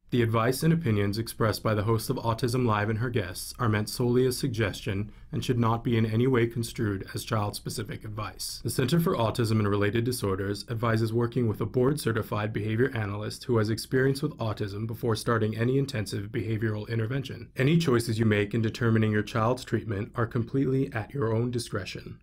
The advice and opinions expressed by the host of Autism Live and her guests are meant solely as suggestion and should not be in any way construed as child-specific advice. The Center for Autism and Related Disorders advises working with a board-certified behavior analyst who has experience with autism before starting any intensive behavioral intervention. Any choices you make in determining your child's treatment are completely at your own discretion.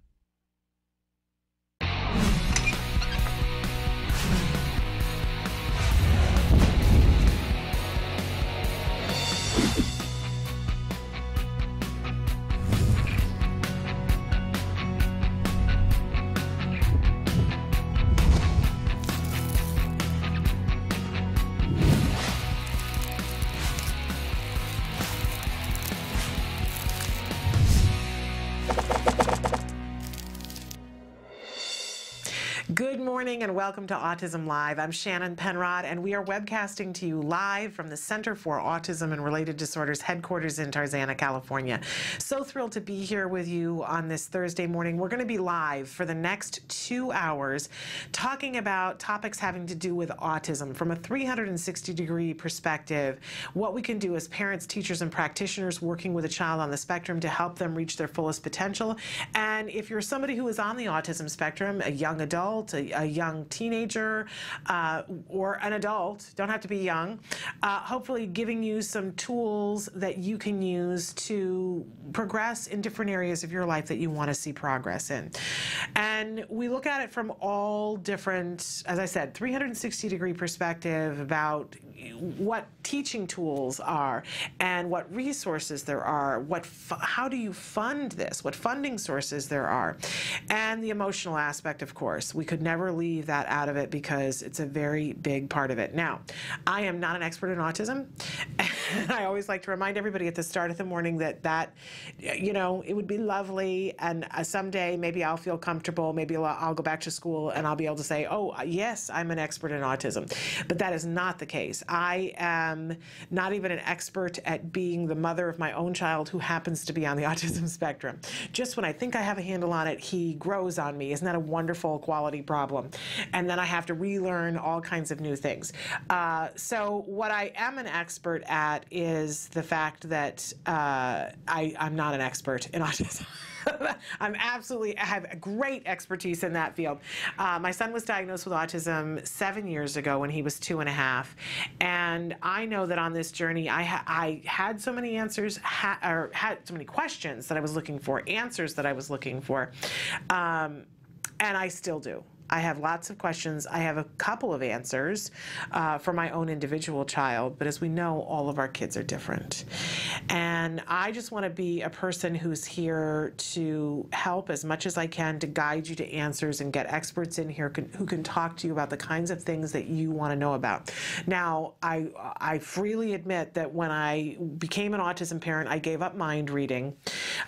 Good morning and welcome to Autism Live. I'm Shannon Penrod and we are webcasting to you live from the Center for Autism and Related Disorders headquarters in Tarzana, California. So thrilled to be here with you on this Thursday morning. We're going to be live for the next 2 hours talking about topics having to do with autism from a 360-degree perspective, what we can do as parents, teachers, and practitioners working with a child on the spectrum to help them reach their fullest potential. And if you're somebody who is on the autism spectrum, a young adult, a young teenager, or an adult, don't have to be young, hopefully giving you some tools that you can use to progress in different areas of your life that you want to see progress in. And we look at it from all different, as I said, 360-degree perspective about what teaching tools are and what resources there are, how do you fund this, what funding sources there are, and the emotional aspect, of course. We could never leave that out of it because it's a very big part of it. Now, I am not an expert in autism, and I always like to remind everybody at the start of the morning that you know, it would be lovely, and someday maybe I'll feel comfortable, maybe I'll go back to school and I'll be able to say, oh, yes, I'm an expert in autism. But that is not the case. I am not even an expert at being the mother of my own child who happens to be on the autism spectrum. Just when I think I have a handle on it, he grows on me. Isn't that a wonderful quality problem? And then I have to relearn all kinds of new things. So what I am an expert at is the fact that I'm not an expert in autism. I have a great expertise in that field. My son was diagnosed with autism 7 years ago when he was 2.5, and I know that on this journey I had so many answers, had so many questions that I was looking for, answers that I was looking for, and I still do. I have lots of questions. I have a couple of answers for my own individual child, but as we know, all of our kids are different. And I just want to be a person who's here to help as much as I can to guide you to answers and get experts in here who can talk to you about the kinds of things that you want to know about. Now, I freely admit that when I became an autism parent, I gave up mind reading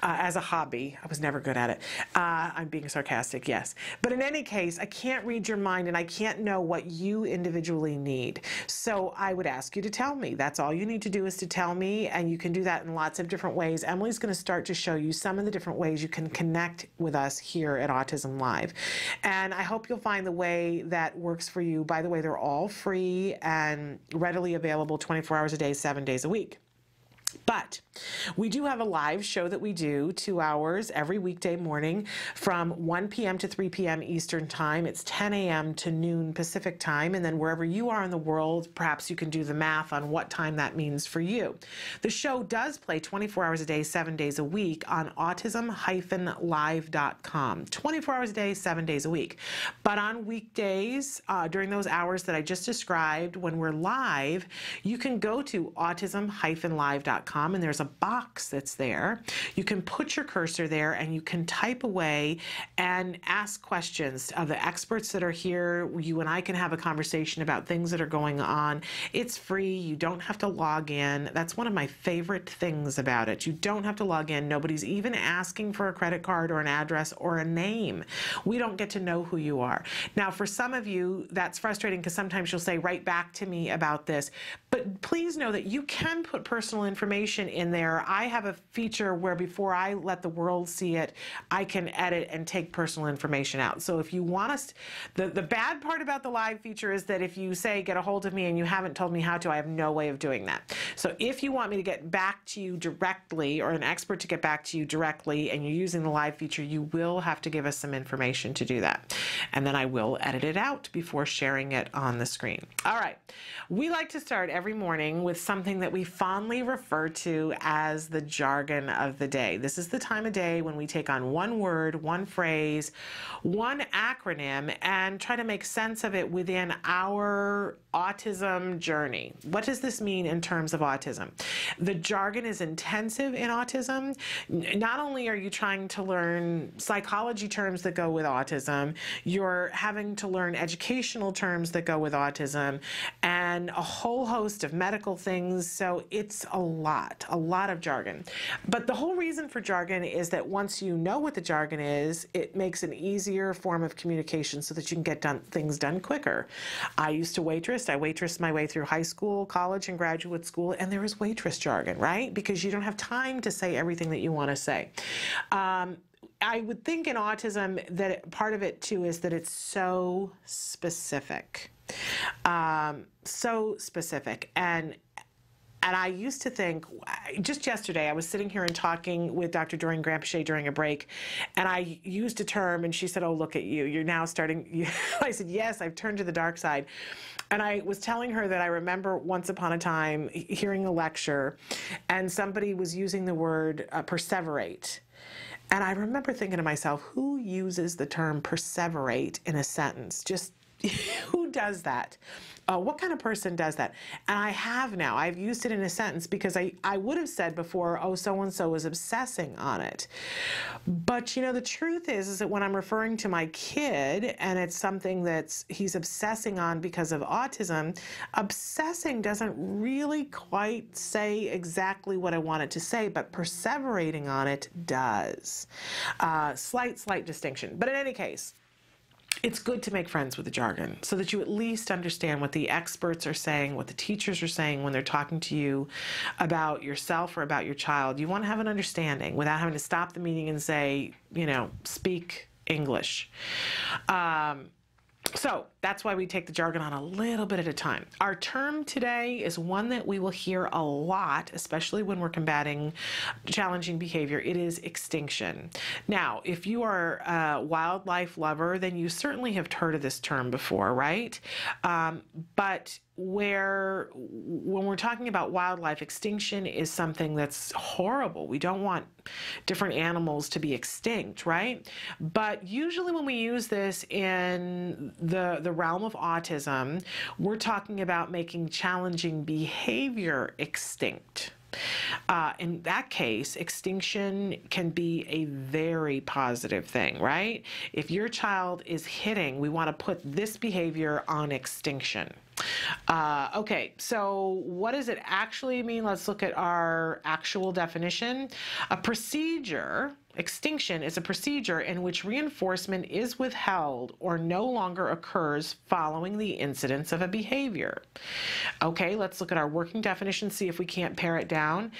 as a hobby. I was never good at it. I'm being sarcastic, yes. But in any case, I can't read your mind and I can't know what you individually need. So I would ask you to tell me. That's all you need to do is to tell me, and you can do that in lots of different ways. Emily's going to start to show you some of the different ways you can connect with us here at Autism Live. And I hope you'll find the way that works for you. By the way, they're all free and readily available 24 hours a day, 7 days a week. But we do have a live show that we do 2 hours every weekday morning from 1 p.m. to 3 p.m. Eastern Time. It's 10 a.m. to noon Pacific Time. And then wherever you are in the world, perhaps you can do the math on what time that means for you. The show does play 24 hours a day, 7 days a week on autism-live.com. 24 hours a day, 7 days a week. But on weekdays, during those hours that I just described, when we're live, you can go to autism-live.com. And there's a box that's there. You can put your cursor there and you can type away and ask questions of the experts that are here. You and I can have a conversation about things that are going on. It's free. You don't have to log in. That's one of my favorite things about it. You don't have to log in. Nobody's even asking for a credit card or an address or a name. We don't get to know who you are. Now, for some of you, that's frustrating because sometimes you'll say, write back to me about this. But please know that you can put personal information information in there. I have a feature where before I let the world see it, I can edit and take personal information out. So if you want us, the bad part about the live feature is that if you say get a hold of me and you haven't told me how to, I have no way of doing that. So if you want me to get back to you directly, or an expert to get back to you directly, and you're using the live feature, you will have to give us some information to do that. And then I will edit it out before sharing it on the screen. All right. We like to start every morning with something that we fondly refer to as the jargon of the day. This is the time of day when we take on one word, one phrase, one acronym, and try to make sense of it within our autism journey. What does this mean in terms of autism? The jargon is intensive in autism. Not only are you trying to learn psychology terms that go with autism, you're having to learn educational terms that go with autism, and a whole host of medical things. So it's a lot of jargon. But the whole reason for jargon is that once you know what the jargon is, it makes an easier form of communication so that you can get things done quicker. I used to waitress. I waitressed my way through high school, college, and graduate school, and there was waitress jargon, right? Because you don't have time to say everything that you want to say. I would think in autism that part of it too is that it's so specific. So specific. And I used to think, just yesterday, I was sitting here and talking with Dr. Doreen Grandin during a break, and I used a term, and she said, oh, look at you. You're now starting. I said, yes, I've turned to the dark side. And I was telling her that I remember once upon a time hearing a lecture, and somebody was using the word perseverate. And I remember thinking to myself, who uses the term perseverate in a sentence? Just who does that? What kind of person does that? And I have now. I've used it in a sentence because I would have said before, oh, so-and-so is obsessing on it. But, you know, the truth is that when I'm referring to my kid and it's something he's obsessing on because of autism, obsessing doesn't really quite say exactly what I want it to say, but perseverating on it does. Slight distinction. But in any case, it's good to make friends with the jargon so that you at least understand what the experts are saying, what the teachers are saying when they're talking to you about yourself or about your child. You want to have an understanding without having to stop the meeting and say, you know, speak English. So that's why we take the jargon on a little bit at a time. Our term today is one that we will hear a lot, especially when we're combating challenging behavior. It is extinction. Now, if you are a wildlife lover, then you certainly have heard of this term before, right? But when we're talking about wildlife, extinction is something that's horrible. We don't want different animals to be extinct, right? But usually when we use this in the realm of autism, we're talking about making challenging behavior extinct. In that case, extinction can be a very positive thing, right? If your child is hitting, we want to put this behavior on extinction. Okay, so what does it actually mean? Let's look at our actual definition. A procedure, extinction is a procedure in which reinforcement is withheld or no longer occurs following the incidence of a behavior. Okay, let's look at our working definition, see if we can't pare it down.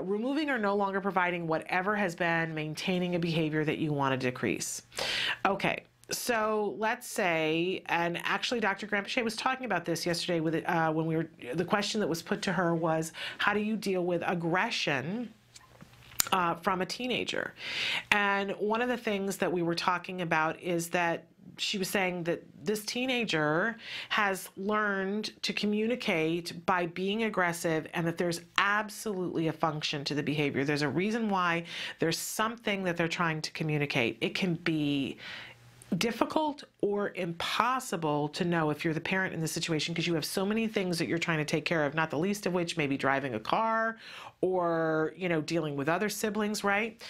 Removing or no longer providing whatever has been maintaining a behavior that you want to decrease. Okay. So let's say, and actually Dr. Grandin was talking about this yesterday with the question that was put to her was, how do you deal with aggression from a teenager? And one of the things that we were talking about is that she was saying that this teenager has learned to communicate by being aggressive, and that there's absolutely a function to the behavior. There's a reason why there's something that they're trying to communicate. It can be difficult or impossible to know if you're the parent in the situation, because you have so many things that you're trying to take care of, not the least of which maybe driving a car or, you know, dealing with other siblings, right?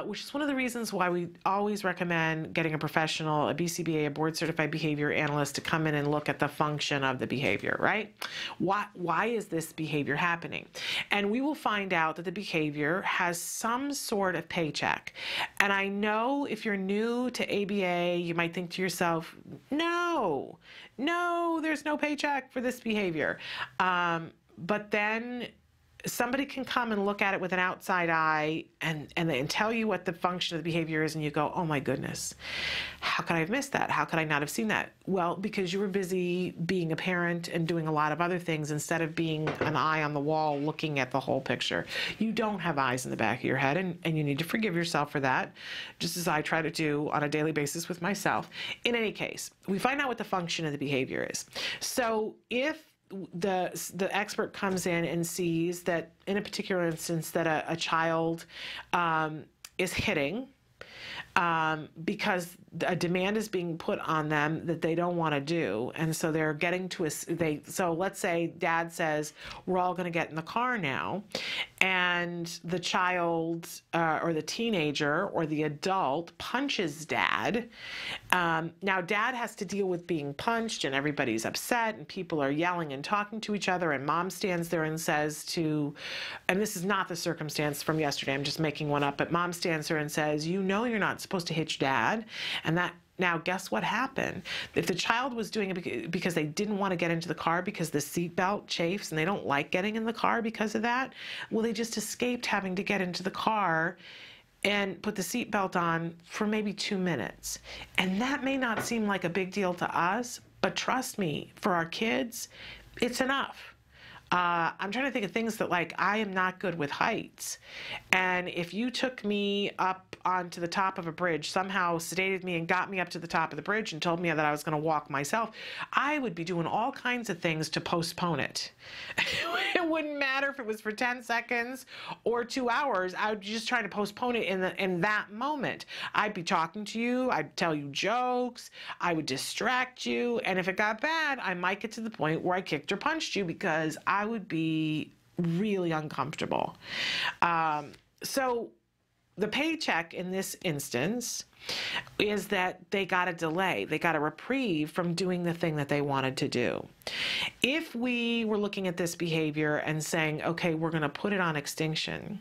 Which is one of the reasons why we always recommend getting a professional, a BCBA, a board certified behavior analyst, to come in and look at the function of the behavior, right? Why is this behavior happening? And we will find out that the behavior has some sort of paycheck. And I know if you're new to ABA, you might think to yourself, no, there's no paycheck for this behavior. But then somebody can come and look at it with an outside eye and tell you what the function of the behavior is, and you go, oh my goodness, how could I have missed that? How could I not have seen that? Well, because you were busy being a parent and doing a lot of other things instead of being an eye on the wall looking at the whole picture. You don't have eyes in the back of your head, and you need to forgive yourself for that, just as I try to do on a daily basis with myself. In any case, we find out what the function of the behavior is. So if the expert comes in and sees that in a particular instance that a child is hitting because a demand is being put on them that they don't want to do, and so they're getting to so let's say dad says, we're all going to get in the car now, and the child or the teenager or the adult punches dad. Now dad has to deal with being punched, and everybody's upset, and people are yelling and talking to each other, and mom stands there and says and this is not the circumstance from yesterday, I'm just making one up, but mom stands there and says, you know you're not supposed to hit your dad. And now guess what happened? If the child was doing it because they didn't want to get into the car because the seatbelt chafes and they don't like getting in the car because of that, well, they just escaped having to get into the car and put the seatbelt on for maybe 2 minutes. And that may not seem like a big deal to us, but trust me, for our kids, it's enough. I'm trying to think of things that, like, I am not good with heights. And if you took me up onto the top of a bridge, somehow sedated me and got me up to the top of the bridge and told me that I was going to walk myself, I would be doing all kinds of things to postpone it. It wouldn't matter if it was for 10 seconds or 2 hours. I would be just trying to postpone it in that moment. I'd be talking to you. I'd tell you jokes. I would distract you. And if it got bad, I might get to the point where I kicked or punched you because I would be really uncomfortable. So the paycheck in this instance is that they got a delay. They got a reprieve from doing the thing that they wanted to do. If we were looking at this behavior and saying, okay, we're going to put it on extinction,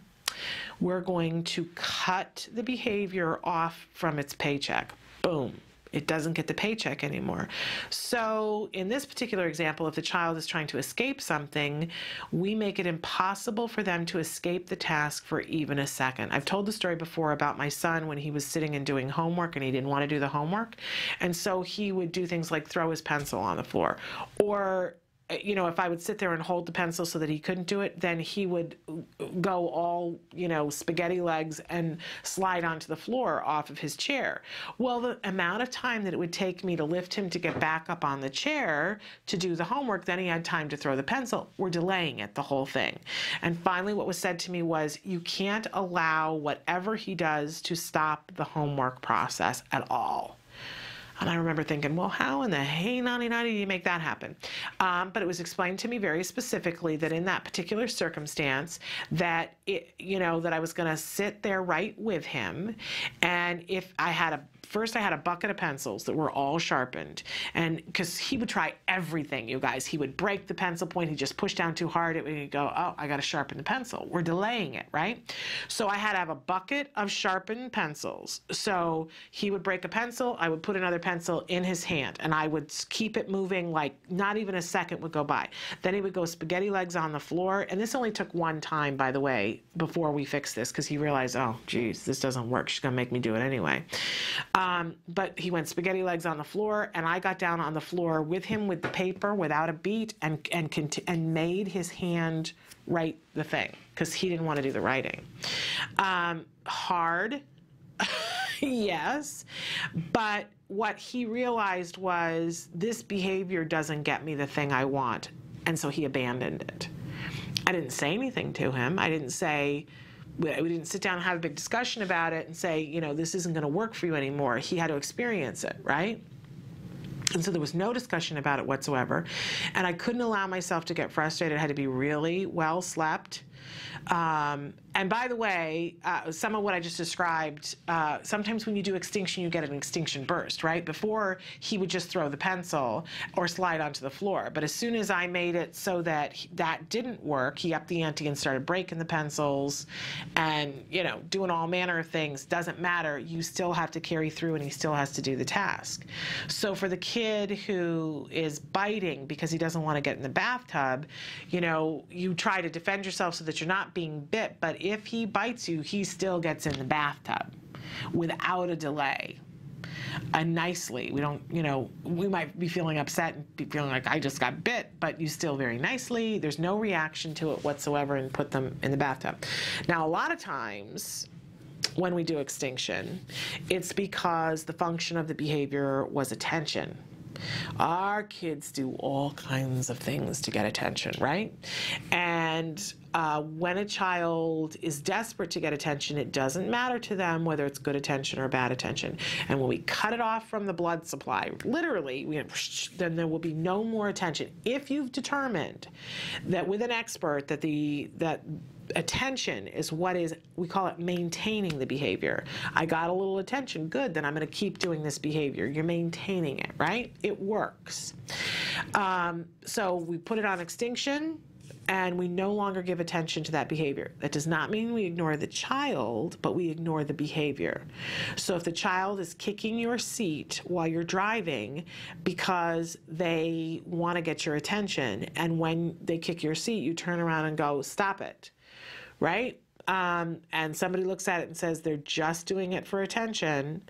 we're going to cut the behavior off from its paycheck. Boom. It doesn't get the paycheck anymore. So in this particular example, if the child is trying to escape something, we make it impossible for them to escape the task for even a second. I've told the story before about my son when he was sitting and doing homework and he didn't want to do the homework. And so he would do things like throw his pencil on the floor, or if I would sit there and hold the pencil so that he couldn't do it, then he would go all, spaghetti legs and slide onto the floor off of his chair. Well, the amount of time that it would take me to lift him to get back up on the chair to do the homework, then he had time to throw the pencil. We're delaying it, the whole thing. And finally, what was said to me was, you can't allow whatever he does to stop the homework process at all. And I remember thinking, well, how in the hey nonny do you make that happen? But it was explained to me very specifically that in that particular circumstance, that that I was going to sit there right with him, and if I had First, I had a bucket of pencils that were all sharpened, and because he would try everything, you guys. He would break the pencil point. He'd just push down too hard. It would go, oh, I got to sharpen the pencil. We're delaying it, right? So I had to have a bucket of sharpened pencils. So he would break a pencil. I would put another pencil in his hand, and I would keep it moving, like not even a second would go by. Then he would go spaghetti legs on the floor, and this only took one time, by the way, before we fixed this, because he realized, oh, geez, this doesn't work. She's going to make me do it anyway. But he went spaghetti legs on the floor, and I got down on the floor with him with the paper without a beat and made his hand write the thing because he didn't want to do the writing. Hard, yes, but what he realized was this behavior doesn't get me the thing I want, and so he abandoned it. I didn't say anything to him. I didn't say, we didn't sit down and have a big discussion about it and say, this isn't going to work for you anymore. He had to experience it, right? And so there was no discussion about it whatsoever. And I couldn't allow myself to get frustrated. I had to be really well slept. And by the way, some of what I just described, sometimes when you do extinction, you get an extinction burst, right? Before, he would just throw the pencil or slide onto the floor. But as soon as I made it so that that didn't work, he upped the ante and started breaking the pencils and, you know, doing all manner of things. Doesn't matter. You still have to carry through, and he still has to do the task. So for the kid who is biting because he doesn't want to get in the bathtub, you know, you try to defend yourself so that you're not being bit, but if he bites you, he still gets in the bathtub without a delay. And nicely. We don't, you know, we might be feeling upset and be feeling like I just got bit, but you still very nicely, there's no reaction to it whatsoever, and put them in the bathtub. Now, a lot of times when we do extinction, it's because the function of the behavior was attention. Our kids do all kinds of things to get attention, right? And when a child is desperate to get attention, it doesn't matter to them whether it's good attention or bad attention. And when we cut it off from the blood supply, literally, then there will be no more attention. If you've determined that with an expert that attention is what is, we call it maintaining the behavior. I got a little attention, good, then I'm going to keep doing this behavior. You're maintaining it, right? It works. So we put it on extinction, and we no longer give attention to that behavior. That does not mean we ignore the child, but we ignore the behavior. So if the child is kicking your seat while you're driving because they want to get your attention, and when they kick your seat, you turn around and go, stop it. Right? And somebody looks at it and says they're just doing it for attention,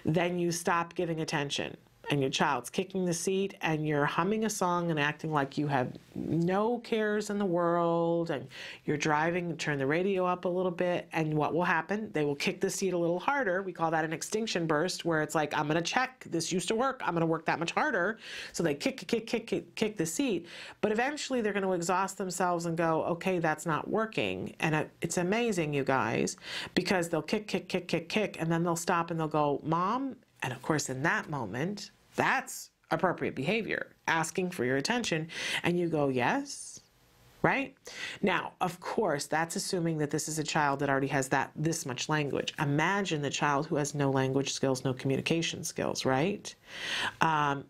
then you stop giving attention. And your child's kicking the seat, and you're humming a song and acting like you have no cares in the world, and you're driving, turn the radio up a little bit, and what will happen? They will kick the seat a little harder. We call that an extinction burst, where it's like, I'm going to check. This used to work. I'm going to work that much harder. So they kick the seat. But eventually they're going to exhaust themselves and go, okay, that's not working. And it's amazing, you guys, because they'll kick, and then they'll stop and they'll go, Mom. And of course, in that moment, that's appropriate behavior, asking for your attention, and you go, yes, right? Now, of course, that's assuming that this is a child that already has this much language. Imagine the child who has no language skills, no communication skills, right?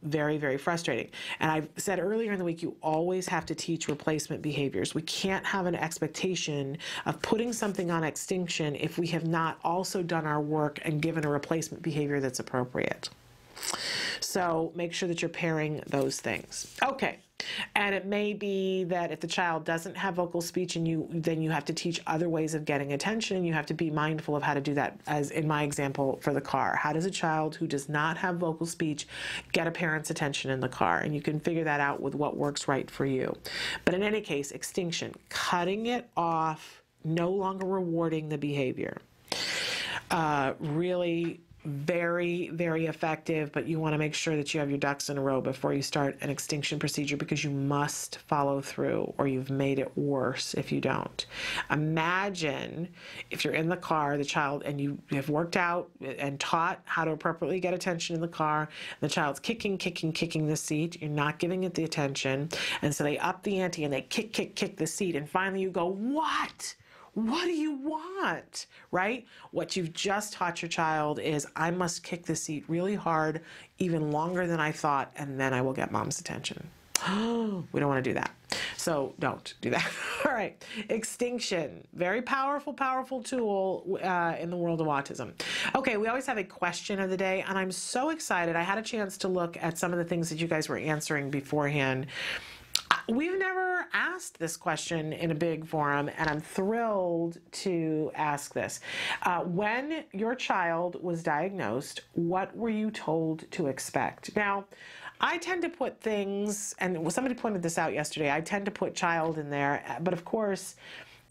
Very, very frustrating. And I've said earlier in the week, you always have to teach replacement behaviors. We can't have an expectation of putting something on extinction if we have not also done our work and given a replacement behavior that's appropriate. So make sure that you're pairing those things. Okay. And it may be that if the child doesn't have vocal speech, and then you have to teach other ways of getting attention, and you have to be mindful of how to do that, as in my example for the car. How does a child who does not have vocal speech get a parent's attention in the car? And you can figure that out with what works right for you. But in any case, extinction, cutting it off, no longer rewarding the behavior. Really very, very effective, but you want to make sure that you have your ducks in a row before you start an extinction procedure, because you must follow through, or you've made it worse if you don't. Imagine if you're in the car, the child, and you have worked out and taught how to appropriately get attention in the car, the child's kicking the seat, you're not giving it the attention, and so they up the ante and they kick the seat, and finally you go, what? What do you want, right? What you've just taught your child is, I must kick the seat really hard, even longer than I thought, and then I will get mom's attention. We don't want to do that. So don't do that. All right. Extinction. Very powerful, powerful tool in the world of autism. Okay, we always have a question of the day, and I'm so excited. I had a chance to look at some of the things that you guys were answering beforehand. We've never asked this question in a big forum, and I'm thrilled to ask this. When your child was diagnosed, what were you told to expect? Now, I tend to put things, and somebody pointed this out yesterday, I tend to put child in there, but of course,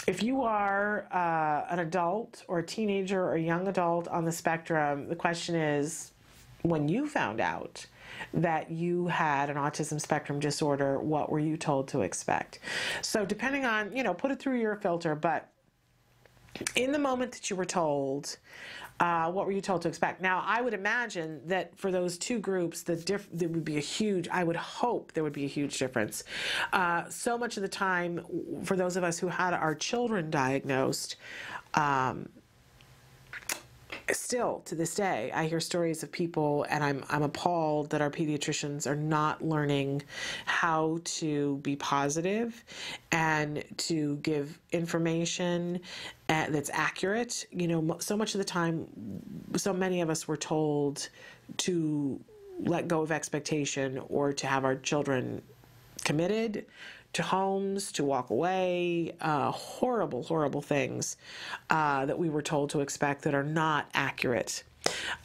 if you are an adult or a teenager or a young adult on the spectrum, the question is, when you found out that you had an autism spectrum disorder, what were you told to expect? So depending on, put it through your filter, but in the moment that you were told, what were you told to expect? Now, I would imagine that for those two groups, there would be a huge, I would hope there would be a huge difference. So much of the time, for those of us who had our children diagnosed, still to this day, I hear stories of people, and I'm appalled that our pediatricians are not learning how to be positive and to give information that's accurate. You know, so much of the time, so many of us were told to let go of expectation or to have our children committed to homes, to walk away, horrible, horrible things that we were told to expect that are not accurate.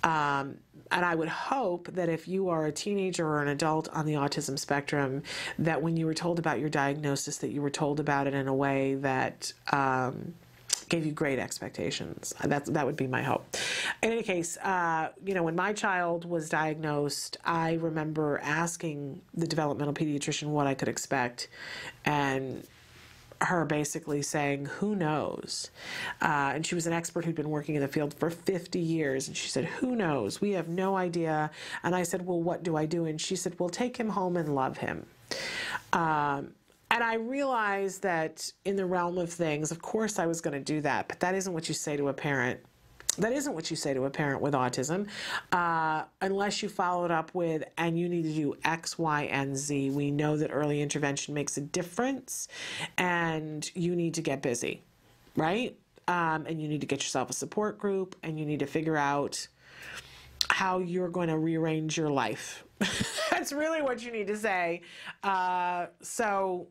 And I would hope that if you are a teenager or an adult on the autism spectrum, that when you were told about your diagnosis, that you were told about it in a way that gave you great expectations. That would be my hope. In any case, you know, when my child was diagnosed, I remember asking the developmental pediatrician what I could expect, and her basically saying, who knows? And she was an expert who'd been working in the field for 50 years. And she said, who knows? We have no idea. And I said, well, what do I do? And she said, well, take him home and love him. And I realized that in the realm of things, of course I was going to do that, but that isn't what you say to a parent. That isn't what you say to a parent with autism, unless you follow it up with, and you need to do X, Y, and Z. We know that early intervention makes a difference, and you need to get busy, right? And you need to get yourself a support group, and you need to figure out how you're going to rearrange your life. That's really what you need to say. So,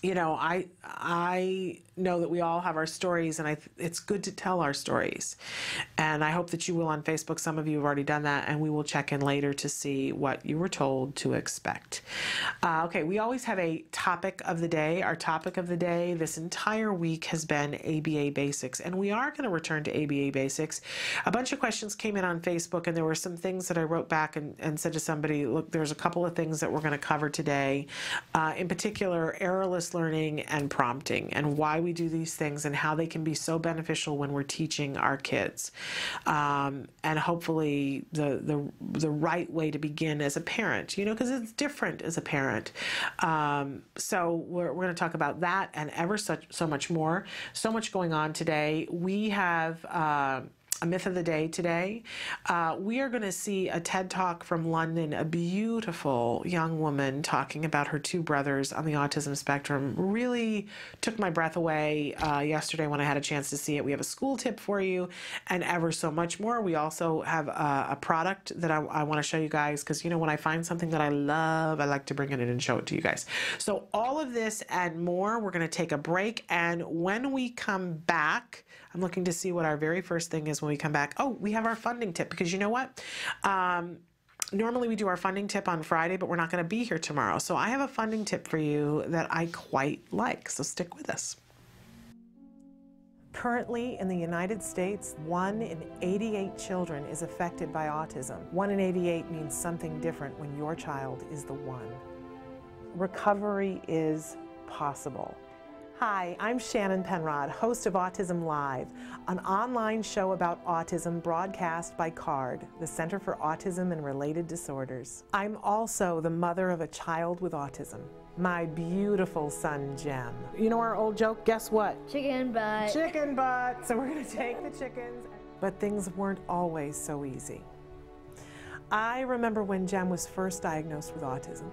you know, I know that we all have our stories, and it's good to tell our stories. And I hope that you will on Facebook. Some of you have already done that, and we will check in later to see what you were told to expect. Okay, we always have a topic of the day. Our topic of the day this entire week has been ABA basics, and we are going to return to ABA basics. A bunch of questions came in on Facebook, and there were some things that I wrote back and said to somebody, look, there's a couple of things that we're going to cover today, in particular, errorless learning and prompting, and why we do these things and how they can be so beneficial when we're teaching our kids, and hopefully the right way to begin as a parent, you know, because it's different as a parent. So we're going to talk about that and so much more. So much going on today. We have a myth of the day today. We are going to see a TED Talk from London, a beautiful young woman talking about her two brothers on the autism spectrum. Really took my breath away yesterday when I had a chance to see it. We have a school tip for you and ever so much more. We also have a product that I want to show you guys, because, you know, when I find something that I love, I like to bring it in and show it to you guys. So all of this and more, we're going to take a break. And when we come back, I'm looking to see what our very first thing is when we come back. Oh, we have our funding tip, because you know what? Normally we do our funding tip on Friday, but we're not going to be here tomorrow. So I have a funding tip for you that I quite like. So stick with us. Currently in the United States, 1 in 88 children is affected by autism. 1 in 88 means something different when your child is the one. Recovery is possible. Hi, I'm Shannon Penrod, host of Autism Live, an online show about autism broadcast by CARD, the Center for Autism and Related Disorders. I'm also the mother of a child with autism, my beautiful son, Jem. You know our old joke? Guess what? Chicken butt. Chicken butt. So we're going to take the chickens. But things weren't always so easy. I remember when Jem was first diagnosed with autism.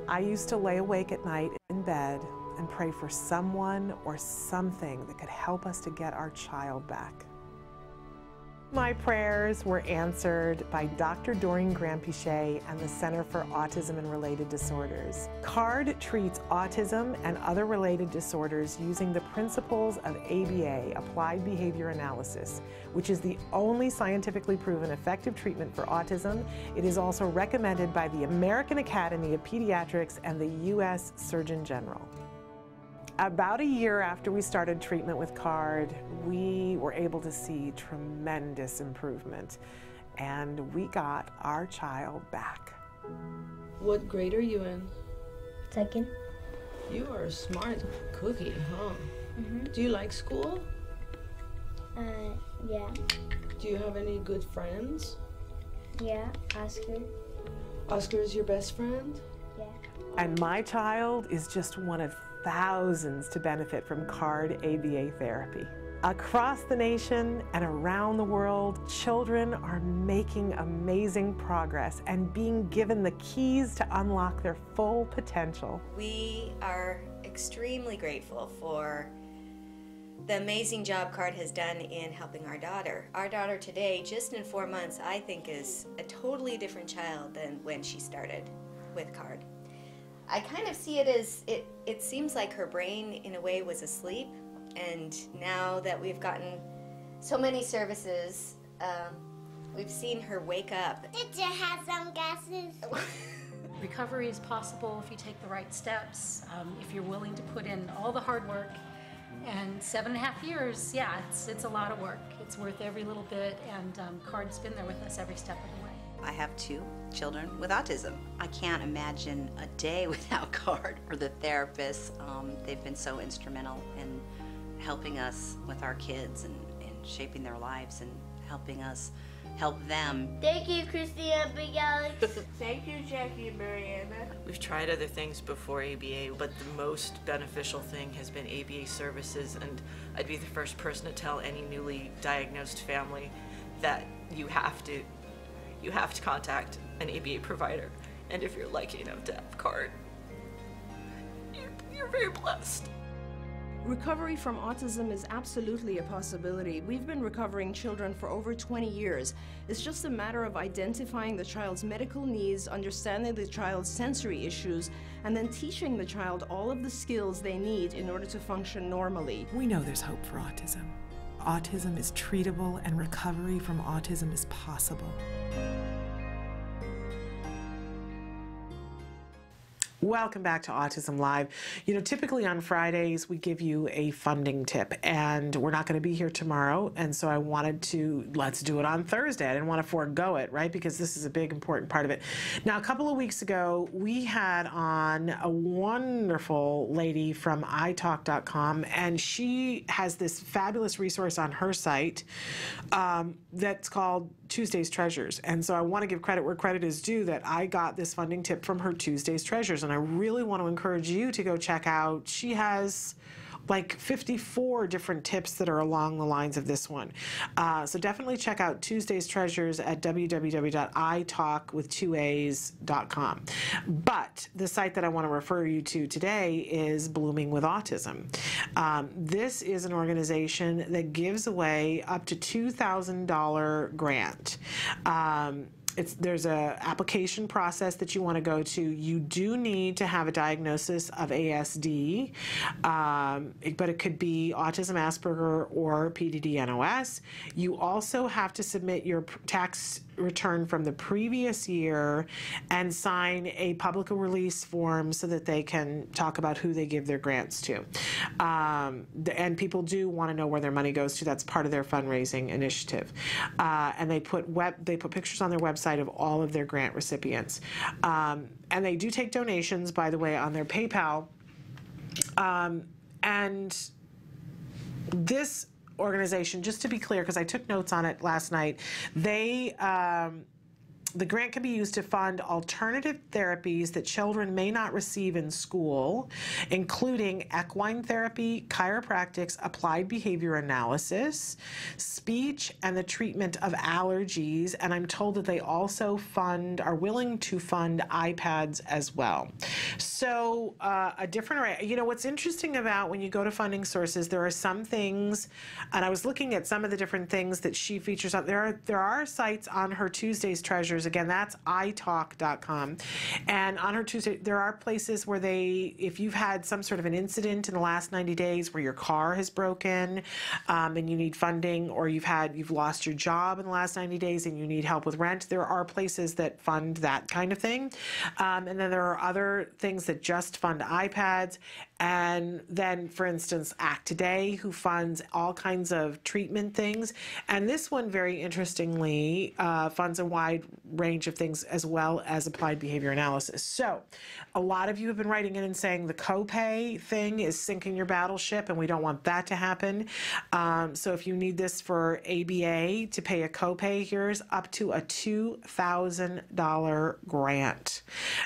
I used to lay awake at night in bed and pray for someone or something that could help us to get our child back. My prayers were answered by Dr. Doreen Granpichet and the Center for Autism and Related Disorders. CARD treats autism and other related disorders using the principles of ABA, Applied Behavior Analysis, which is the only scientifically proven effective treatment for autism. It is also recommended by the American Academy of Pediatrics and the U.S. Surgeon General. About a year after we started treatment with CARD, we were able to see tremendous improvement, and we got our child back. What grade are you in? Second. You are a smart cookie, huh? Mm-hmm. Do you like school? Yeah. Do you have any good friends? Yeah, Oscar. Oscar is your best friend? Yeah. And my child is just one of thousands to benefit from CARD ABA therapy. Across the nation and around the world, children are making amazing progress and being given the keys to unlock their full potential. We are extremely grateful for the amazing job CARD has done in helping our daughter. Our daughter today, just in 4 months, I think is a totally different child than when she started with CARD. I kind of see it as, it seems like her brain in a way was asleep, and now that we've gotten so many services, we've seen her wake up. Teacher has some glasses. Recovery is possible if you take the right steps, if you're willing to put in all the hard work. And 7.5 years, yeah, it's a lot of work. It's worth every little bit, and CARD's been there with us every step of the way. I have 2 children with autism. I can't imagine a day without CARD or the therapists. They've been so instrumental in helping us with our kids and shaping their lives and helping us help them. Thank you, Christina Big Alex. Thank you, Jackie and Mariana. We've tried other things before ABA, but the most beneficial thing has been ABA services, and I'd be the first person to tell any newly diagnosed family that you have to contact an ABA provider, and if you're lucky enough to have CARD, you're very blessed. Recovery from autism is absolutely a possibility. We've been recovering children for over 20 years. It's just a matter of identifying the child's medical needs, understanding the child's sensory issues, and then teaching the child all of the skills they need in order to function normally. We know there's hope for autism. Autism is treatable, and recovery from autism is possible. Welcome back to Autism Live. You know, typically on Fridays we give you a funding tip, and we're not going to be here tomorrow, and so I wanted to, let's do it on Thursday. I didn't want to forego it, right, because this is a big important part of it. Now, a couple of weeks ago we had on a wonderful lady from italk.com, and she has this fabulous resource on her site that's called Tuesday's Treasures. And so I want to give credit where credit is due, that I got this funding tip from her Tuesday's Treasures, and I really want to encourage you to go check out. She has like 54 different tips that are along the lines of this one. So definitely check out Tuesday's Treasures at www.italkwith2as.com. But the site that I want to refer you to today is Blooming with Autism. This is an organization that gives away up to $2,000 grant. There's a application process that you want to go to. You do need to have a diagnosis of ASD, but it could be autism, Asperger, or PDD-NOS. You also have to submit your tax return from the previous year and sign a public release form so that they can talk about who they give their grants to. And people do want to know where their money goes to. That's part of their fundraising initiative. And they put pictures on their website of all of their grant recipients. And they do take donations, by the way, on their PayPal. And this organization, just to be clear, because I took notes on it last night, the grant can be used to fund alternative therapies that children may not receive in school, including equine therapy, chiropractics, applied behavior analysis, speech, and the treatment of allergies. And I'm told that they also are willing to fund iPads as well. So a different array. You know, what's interesting about when you go to funding sources, there are some things, and I was looking at some of the different things that she features on. There are sites on her Tuesday's Treasures. Again, that's italk.com. And on her Tuesday, there are places where if you've had some sort of an incident in the last 90 days where your car has broken and you need funding, or you've lost your job in the last 90 days and you need help with rent, there are places that fund that kind of thing. And then there are other things that just fund iPads. And then, for instance, Act Today, who funds all kinds of treatment things. And this one, very interestingly, funds a wide range of things as well as applied behavior analysis. So a lot of you have been writing in and saying the copay thing is sinking your battleship, and we don't want that to happen. So if you need this for ABA to pay a copay, here's up to a $2,000 grant.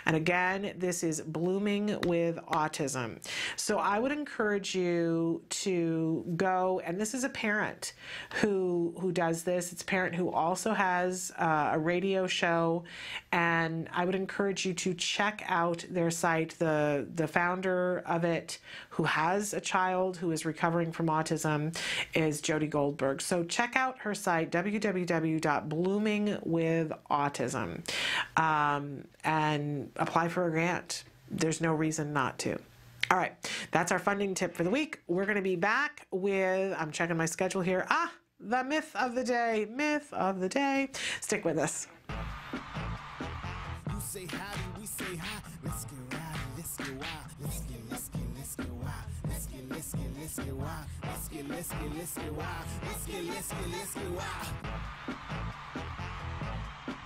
And again, this is Blooming with Autism. So I would encourage you to go, and this is a parent who does this. It's a parent who also has a radio show, and I would encourage you to check out their site. The founder of it, who has a child who is recovering from autism, is Jody Goldberg. So check out her site, www.bloomingwithautism, and apply for a grant. There's no reason not to. All right, that's our funding tip for the week. We're going to be back with, I'm checking my schedule here, the myth of the day. Myth of the day. Stick with us. You say howdy, we say hi. Let's get rowdy, let's get wild. Let's get wild. Let's get wild. Let's get wild.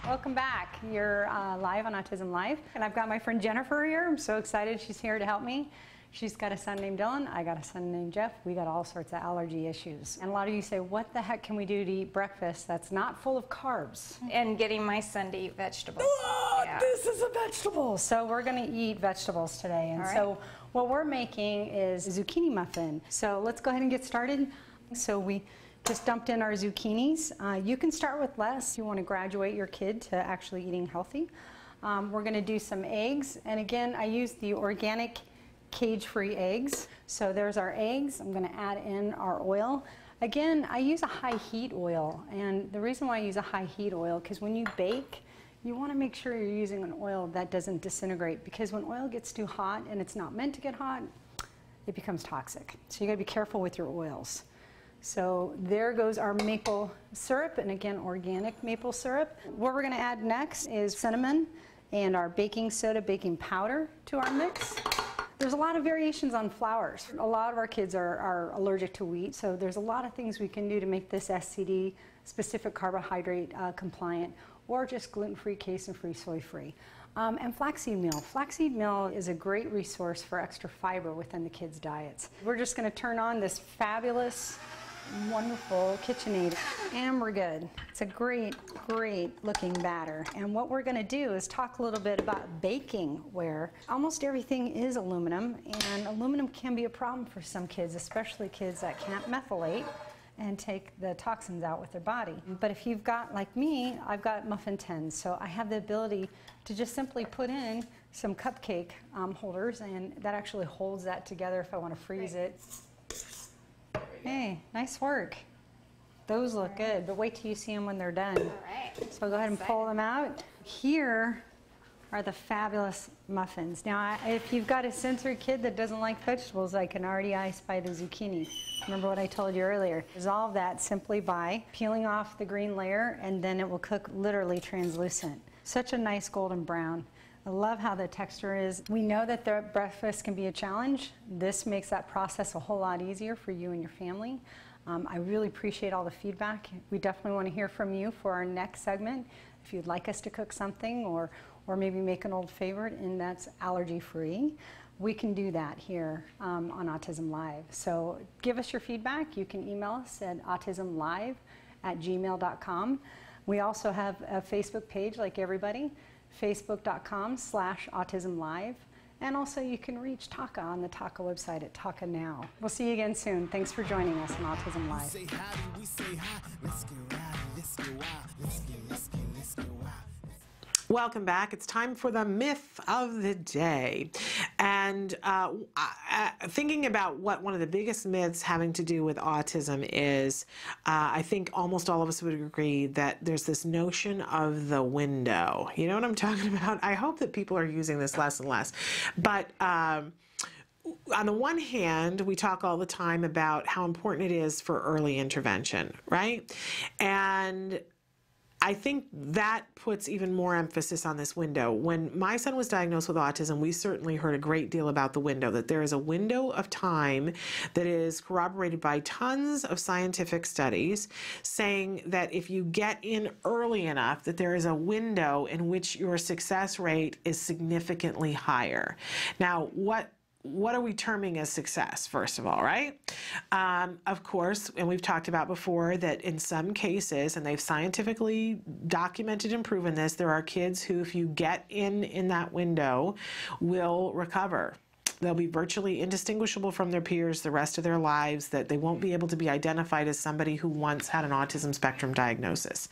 Welcome back. You're live on Autism Live, and I've got my friend Jennifer here. I'm so excited she's here to help me. She's got a son named Dylan. I got a son named Jeff. We got all sorts of allergy issues. And a lot of you say, what the heck can we do to eat breakfast that's not full of carbs? And getting my son to eat vegetables. Oh, yeah. This is a vegetable. So we're going to eat vegetables today. And so what we're making is zucchini muffin. So let's go ahead and get started. So we just dumped in our zucchinis. You can start with less if you want to graduate your kid to actually eating healthy. We're going to do some eggs. And again, I use the organic cage-free eggs. So there's our eggs. I'm going to add in our oil. Again, I use a high heat oil. And the reason why I use a high heat oil, because when you bake, you want to make sure you're using an oil that doesn't disintegrate, because when oil gets too hot and it's not meant to get hot, it becomes toxic. So you got to be careful with your oils. So there goes our maple syrup, and again, organic maple syrup. What we're going to add next is cinnamon and our baking soda, baking powder to our mix. There's a lot of variations on flours. A lot of our kids are allergic to wheat, so there's a lot of things we can do to make this SCD, specific carbohydrate compliant, or just gluten-free, casein-free, soy-free. And flaxseed meal. Flaxseed meal is a great resource for extra fiber within the kids' diets. We're just going to turn on this fabulous, wonderful KitchenAid, and we're good. It's a great, great looking batter. And what we're going to do is talk a little bit about baking, where almost everything is aluminum, and aluminum can be a problem for some kids, especially kids that can't methylate and take the toxins out with their body. But if you've got, like me, I've got muffin tins, so I have the ability to just simply put in some cupcake holders, and that actually holds that together if I want to freeze it. Hey, nice work. Those look good, but wait till you see them when they're done. All right. So go ahead and pull them out. Here are the fabulous muffins. Now, if you've got a sensory kid that doesn't like vegetables, I can already ice by the zucchini. Remember what I told you earlier. Dissolve that simply by peeling off the green layer, and then it will cook literally translucent. Such a nice golden brown. I love how the texture is. We know that the breakfast can be a challenge. This makes that process a whole lot easier for you and your family. I really appreciate all the feedback. We definitely want to hear from you for our next segment. If you'd like us to cook something, or maybe make an old favorite and that's allergy-free, we can do that here on Autism Live. So give us your feedback. You can email us at autismlive@gmail.com. We also have a Facebook page like everybody, facebook.com/autismlive. And also you can reach Taka on the Taka website at Taka Now. We'll see you again soon. Thanks for joining us on Autism Live. We say howdy, we say hi. Let's get rowdy, let's get wild. Let's get wild. Welcome back. It's time for the myth of the day. And thinking about what one of the biggest myths having to do with autism is, I think almost all of us would agree that there's this notion of the window. You know what I'm talking about? I hope that people are using this less and less. But on the one hand, we talk all the time about how important it is for early intervention, right? And I think that puts even more emphasis on this window. When my son was diagnosed with autism, we certainly heard a great deal about the window, that there is a window of time that is corroborated by tons of scientific studies saying that if you get in early enough, that there is a window in which your success rate is significantly higher. Now, what are we terming as success, first of all, right? Of course, and we've talked about before that in some cases, and they've scientifically documented and proven this, there are kids who, if you get in that window, will recover. They'll be virtually indistinguishable from their peers the rest of their lives, that they won't be able to be identified as somebody who once had an autism spectrum diagnosis.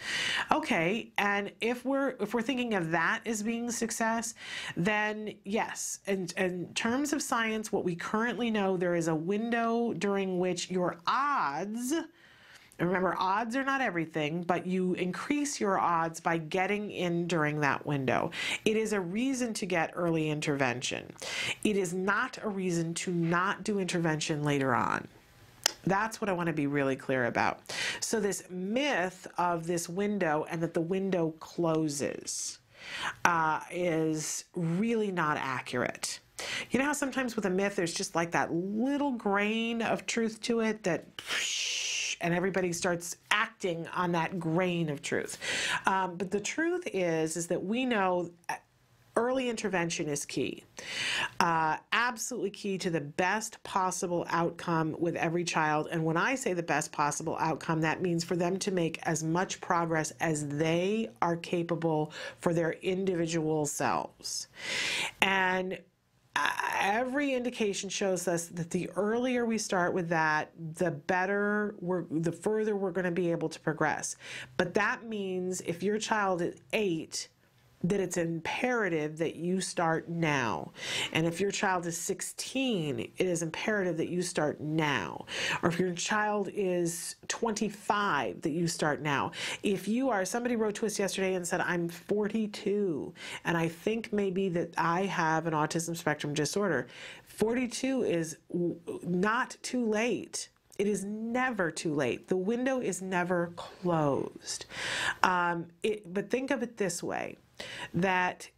Okay, and if we're thinking of that as being success, then yes, in terms of science, what we currently know, there is a window during which your odds, and remember, odds are not everything, but you increase your odds by getting in during that window. It is a reason to get early intervention. It is not a reason to not do intervention later on. That's what I want to be really clear about. So this myth of this window and that the window closes is really not accurate. You know how sometimes with a myth, there's just like that little grain of truth to it that and everybody starts acting on that grain of truth. But the truth is that we know early intervention is key. Absolutely key to the best possible outcome with every child. And when I say the best possible outcome, that means for them to make as much progress as they are capable for their individual selves. And every indication shows us that the earlier we start with that, the further we're going to be able to progress. But that means if your child is 8, that it's imperative that you start now. And if your child is 16, it is imperative that you start now. Or if your child is 25, that you start now. If you are, somebody wrote to us yesterday and said, I'm 42, and I think maybe that I have an autism spectrum disorder. 42 is not too late. It is never too late. The window is never closed. But think of it this way, that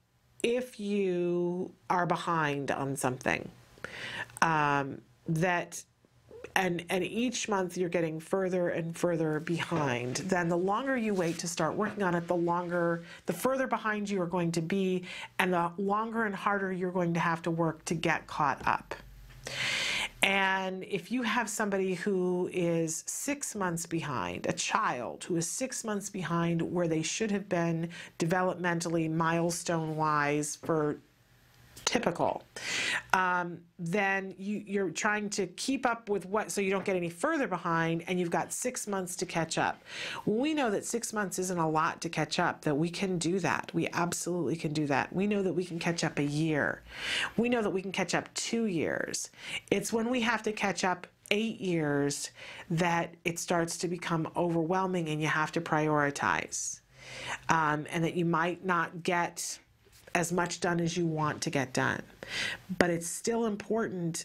if you are behind on something, and each month you're getting further and further behind, then the longer you wait to start working on it, the further behind you are going to be, and the longer and harder you're going to have to work to get caught up. And if you have somebody who is 6 months behind, a child who is 6 months behind where they should have been developmentally, milestone-wise for typical, then you're trying to keep up with so you don't get any further behind, and you've got 6 months to catch up. When we know that 6 months isn't a lot to catch up, that we can do that. We absolutely can do that. We know that we can catch up a year. We know that we can catch up 2 years. It's when we have to catch up 8 years that it starts to become overwhelming and you have to prioritize. And that you might not get as much done as you want to get done. But it's still important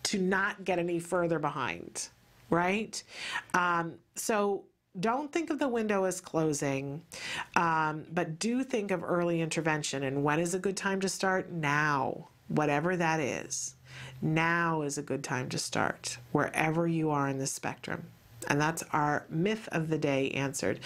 to not get any further behind, right? So don't think of the window as closing, but do think of early intervention. And when is a good time to start? Now, whatever that is. Now is a good time to start, wherever you are in the spectrum. And that's our myth of the day answered.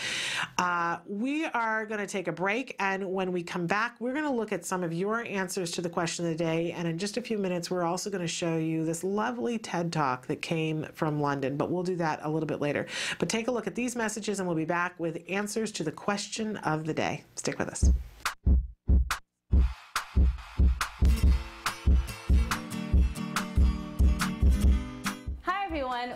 We are going to take a break, and when we come back, we're going to look at some of your answers to the question of the day, and in just a few minutes, we're also going to show you this lovely TED Talk that came from London, but we'll do that a little bit later. But take a look at these messages, and we'll be back with answers to the question of the day. Stick with us.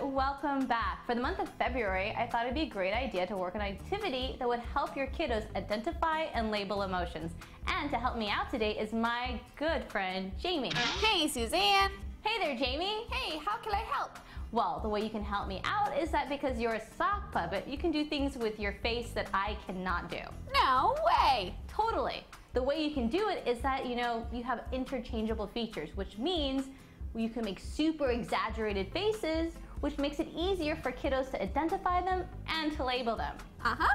Welcome back. For the month of February, I thought it'd be a great idea to work on an activity that would help your kiddos identify and label emotions. And to help me out today is my good friend, Jamie. Hey, Suzanne. Hey there, Jamie. Hey, how can I help? Well, the way you can help me out is that because you're a sock puppet, you can do things with your face that I cannot do. No way. Totally. The way you can do it is that, you have interchangeable features, which means you can make super exaggerated faces, which makes it easier for kiddos to identify them and to label them. Uh-huh.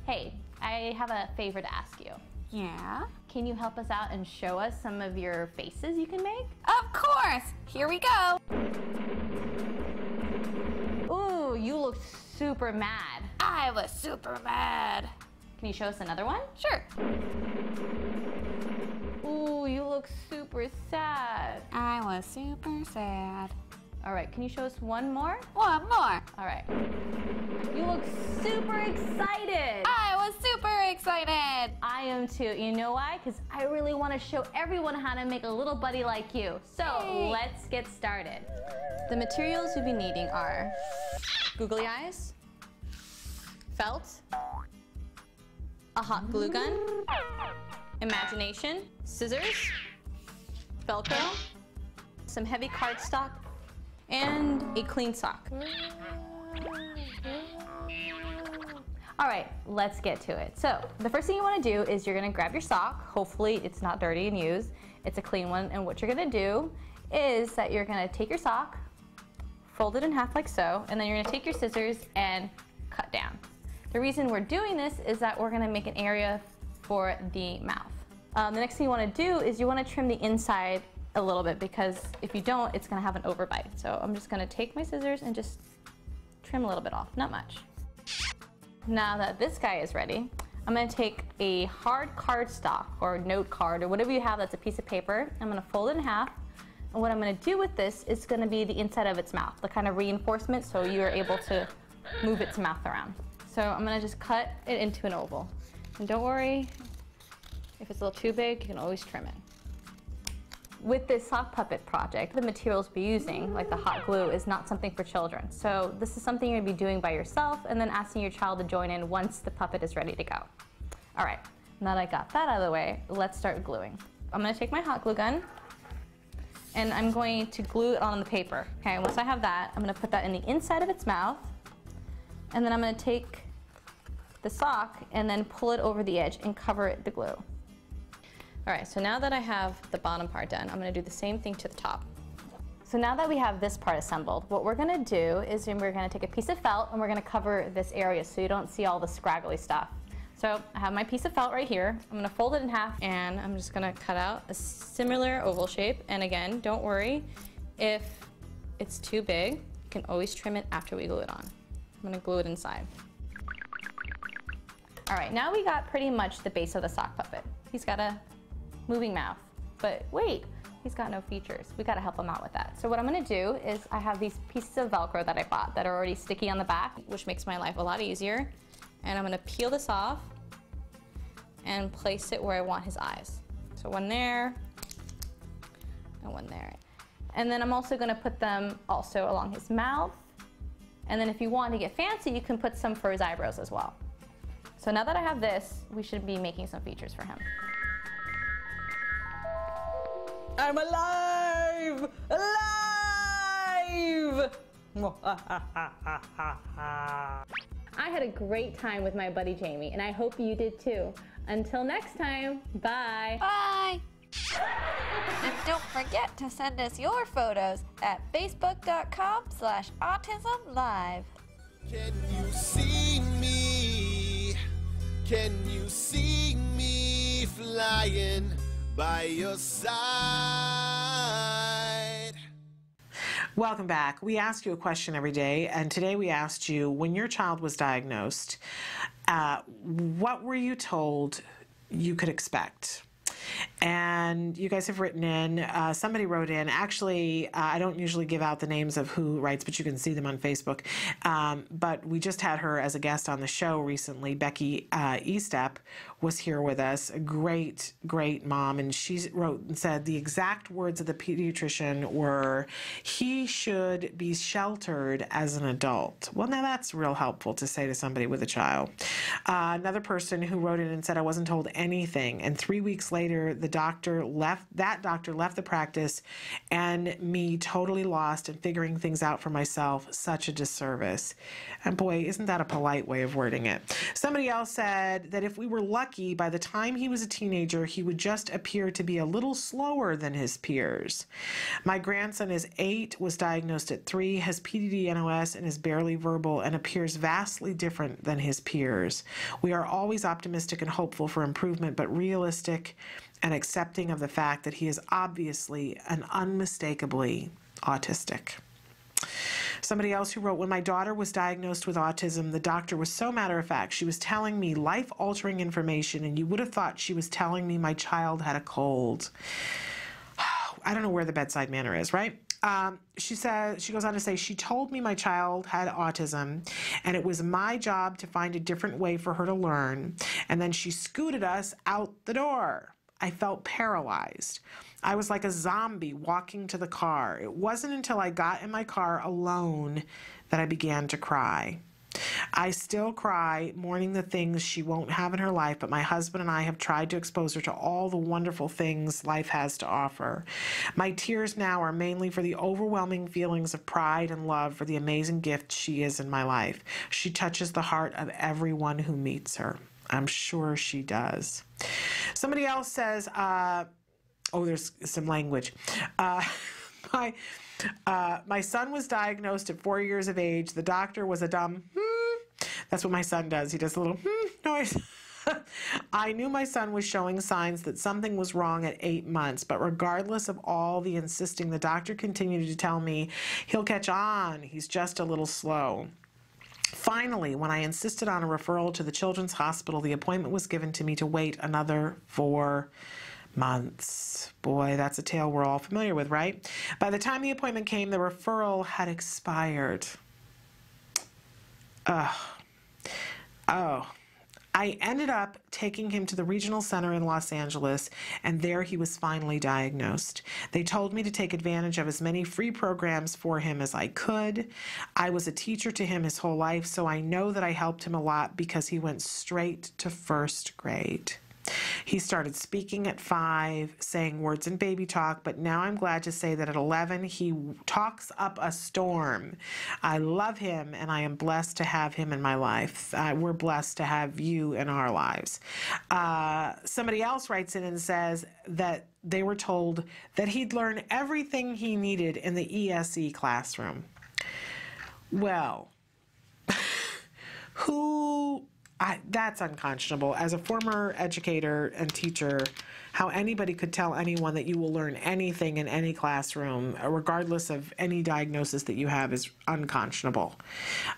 Hey, I have a favor to ask you. Yeah? Can you help us out and show us some of your faces you can make? Of course! Here we go! Ooh, you look super mad. I was super mad. Can you show us another one? Sure. Ooh, you look super sad. I was super sad. All right, can you show us one more? One more. All right. You look super excited. I was super excited. I am too. You know why? Because I really want to show everyone how to make a little buddy like you. So let's get started. The materials you'll be needing are googly eyes, felt, a hot glue gun, imagination, scissors, Velcro, some heavy cardstock, and a clean sock. All right, let's get to it. So the first thing you want to do is you're going to grab your sock. Hopefully it's not dirty and used. It's a clean one. And what you're going to do is that you're going to take your sock, fold it in half like so, and then you're going to take your scissors and cut down. The reason we're doing this is that we're going to make an area for the mouth. The next thing you want to do is you want to trim the inside a little bit, because if you don't, it's going to have an overbite. So I'm just going to take my scissors and just trim a little bit off, not much. Now that this guy is ready, I'm going to take a hard cardstock or note card or whatever you have that's a piece of paper. I'm going to fold it in half. And what I'm going to do with this is going to be the inside of its mouth, the kind of reinforcement so you're able to move its mouth around. So I'm going to just cut it into an oval. And don't worry, if it's a little too big, you can always trim it. With this sock puppet project, the materials we'll be using, like the hot glue, is not something for children. So this is something you're going to be doing by yourself and then asking your child to join in once the puppet is ready to go. All right, now that I got that out of the way, let's start gluing. I'm going to take my hot glue gun and I'm going to glue it on the paper. Okay, once I have that, I'm going to put that in the inside of its mouth, and then I'm going to take the sock and then pull it over the edge and cover it with glue. All right, so now that I have the bottom part done, I'm going to do the same thing to the top. So now that we have this part assembled, what we're going to do is we're going to take a piece of felt and we're going to cover this area so you don't see all the scraggly stuff. So I have my piece of felt right here. I'm going to fold it in half and I'm just going to cut out a similar oval shape. And again, don't worry if it's too big. You can always trim it after we glue it on. I'm going to glue it inside. All right, now we got pretty much the base of the sock puppet. He's got a moving mouth, but wait, he's got no features. We got to help him out with that. So what I'm going to do is I have these pieces of Velcro that I bought that are already sticky on the back, which makes my life a lot easier. And I'm going to peel this off and place it where I want his eyes. So one there and one there. And then I'm also going to put them also along his mouth. And then if you want to get fancy, you can put some for his eyebrows as well. So now that I have this, we should be making some features for him. I'm alive! Alive! I had a great time with my buddy Jamie, and I hope you did too. Until next time, bye! Bye! And don't forget to send us your photos at facebook.com/autismlive. Can you see me? Can you see me flying by your side? Welcome back. We ask you a question every day, and today we asked you, when your child was diagnosed, what were you told you could expect? And you guys have written in, somebody wrote in, actually, I don't usually give out the names of who writes, but you can see them on Facebook. But we just had her as a guest on the show recently. Becky Estep was here with us, a great, great mom. And she wrote and said the exact words of the pediatrician were, he should be sheltered as an adult. Well, now that's real helpful to say to somebody with a child. Another person who wrote in and said, I wasn't told anything. And 3 weeks later, the doctor left the practice, and me totally lost and figuring things out for myself. Such a disservice. And boy, isn't that a polite way of wording it? Somebody else said that if we were lucky lucky, by the time he was a teenager, he would just appear to be a little slower than his peers. My grandson is 8, was diagnosed at 3, has PDD-NOS, and is barely verbal and appears vastly different than his peers. We are always optimistic and hopeful for improvement, but realistic and accepting of the fact that he is obviously and unmistakably autistic. Somebody else who wrote, when my daughter was diagnosed with autism, the doctor was so matter-of-fact. She was telling me life-altering information, and you would have thought she was telling me my child had a cold. I don't know where the bedside manner is, right? She goes on to say, she told me my child had autism, and it was my job to find a different way for her to learn, and then she scooted us out the door. I felt paralyzed. I was like a zombie walking to the car. It wasn't until I got in my car alone that I began to cry. I still cry, mourning the things she won't have in her life, but my husband and I have tried to expose her to all the wonderful things life has to offer. My tears now are mainly for the overwhelming feelings of pride and love for the amazing gift she is in my life. She touches the heart of everyone who meets her. I'm sure she does. Somebody else says, there's some language. My son was diagnosed at 4 years of age. The doctor was a dumb That's what my son does. He does a little noise. I knew my son was showing signs that something was wrong at 8 months, but regardless of all the insisting, the doctor continued to tell me he'll catch on. He's just a little slow. Finally, when I insisted on a referral to the Children's Hospital, the appointment was given to me to wait another 4 months. Boy, that's a tale we're all familiar with, right? By the time the appointment came, the referral had expired. I ended up taking him to the regional center in Los Angeles, and there he was finally diagnosed. They told me to take advantage of as many free programs for him as I could. I was a teacher to him his whole life, so I know that I helped him a lot because he went straight to 1st grade. He started speaking at 5, saying words in baby talk, but now I'm glad to say that at 11, he talks up a storm. I love him, and I am blessed to have him in my life. We're blessed to have you in our lives. Somebody else writes in and says that they were told that he'd learn everything he needed in the ESE classroom. Well, that's unconscionable. As a former educator and teacher, how anybody could tell anyone that you will learn anything in any classroom, regardless of any diagnosis that you have, is unconscionable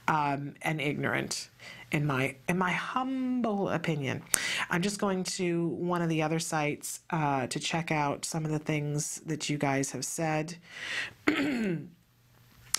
and ignorant, in my humble opinion. I'm just going to one of the other sites to check out some of the things that you guys have said.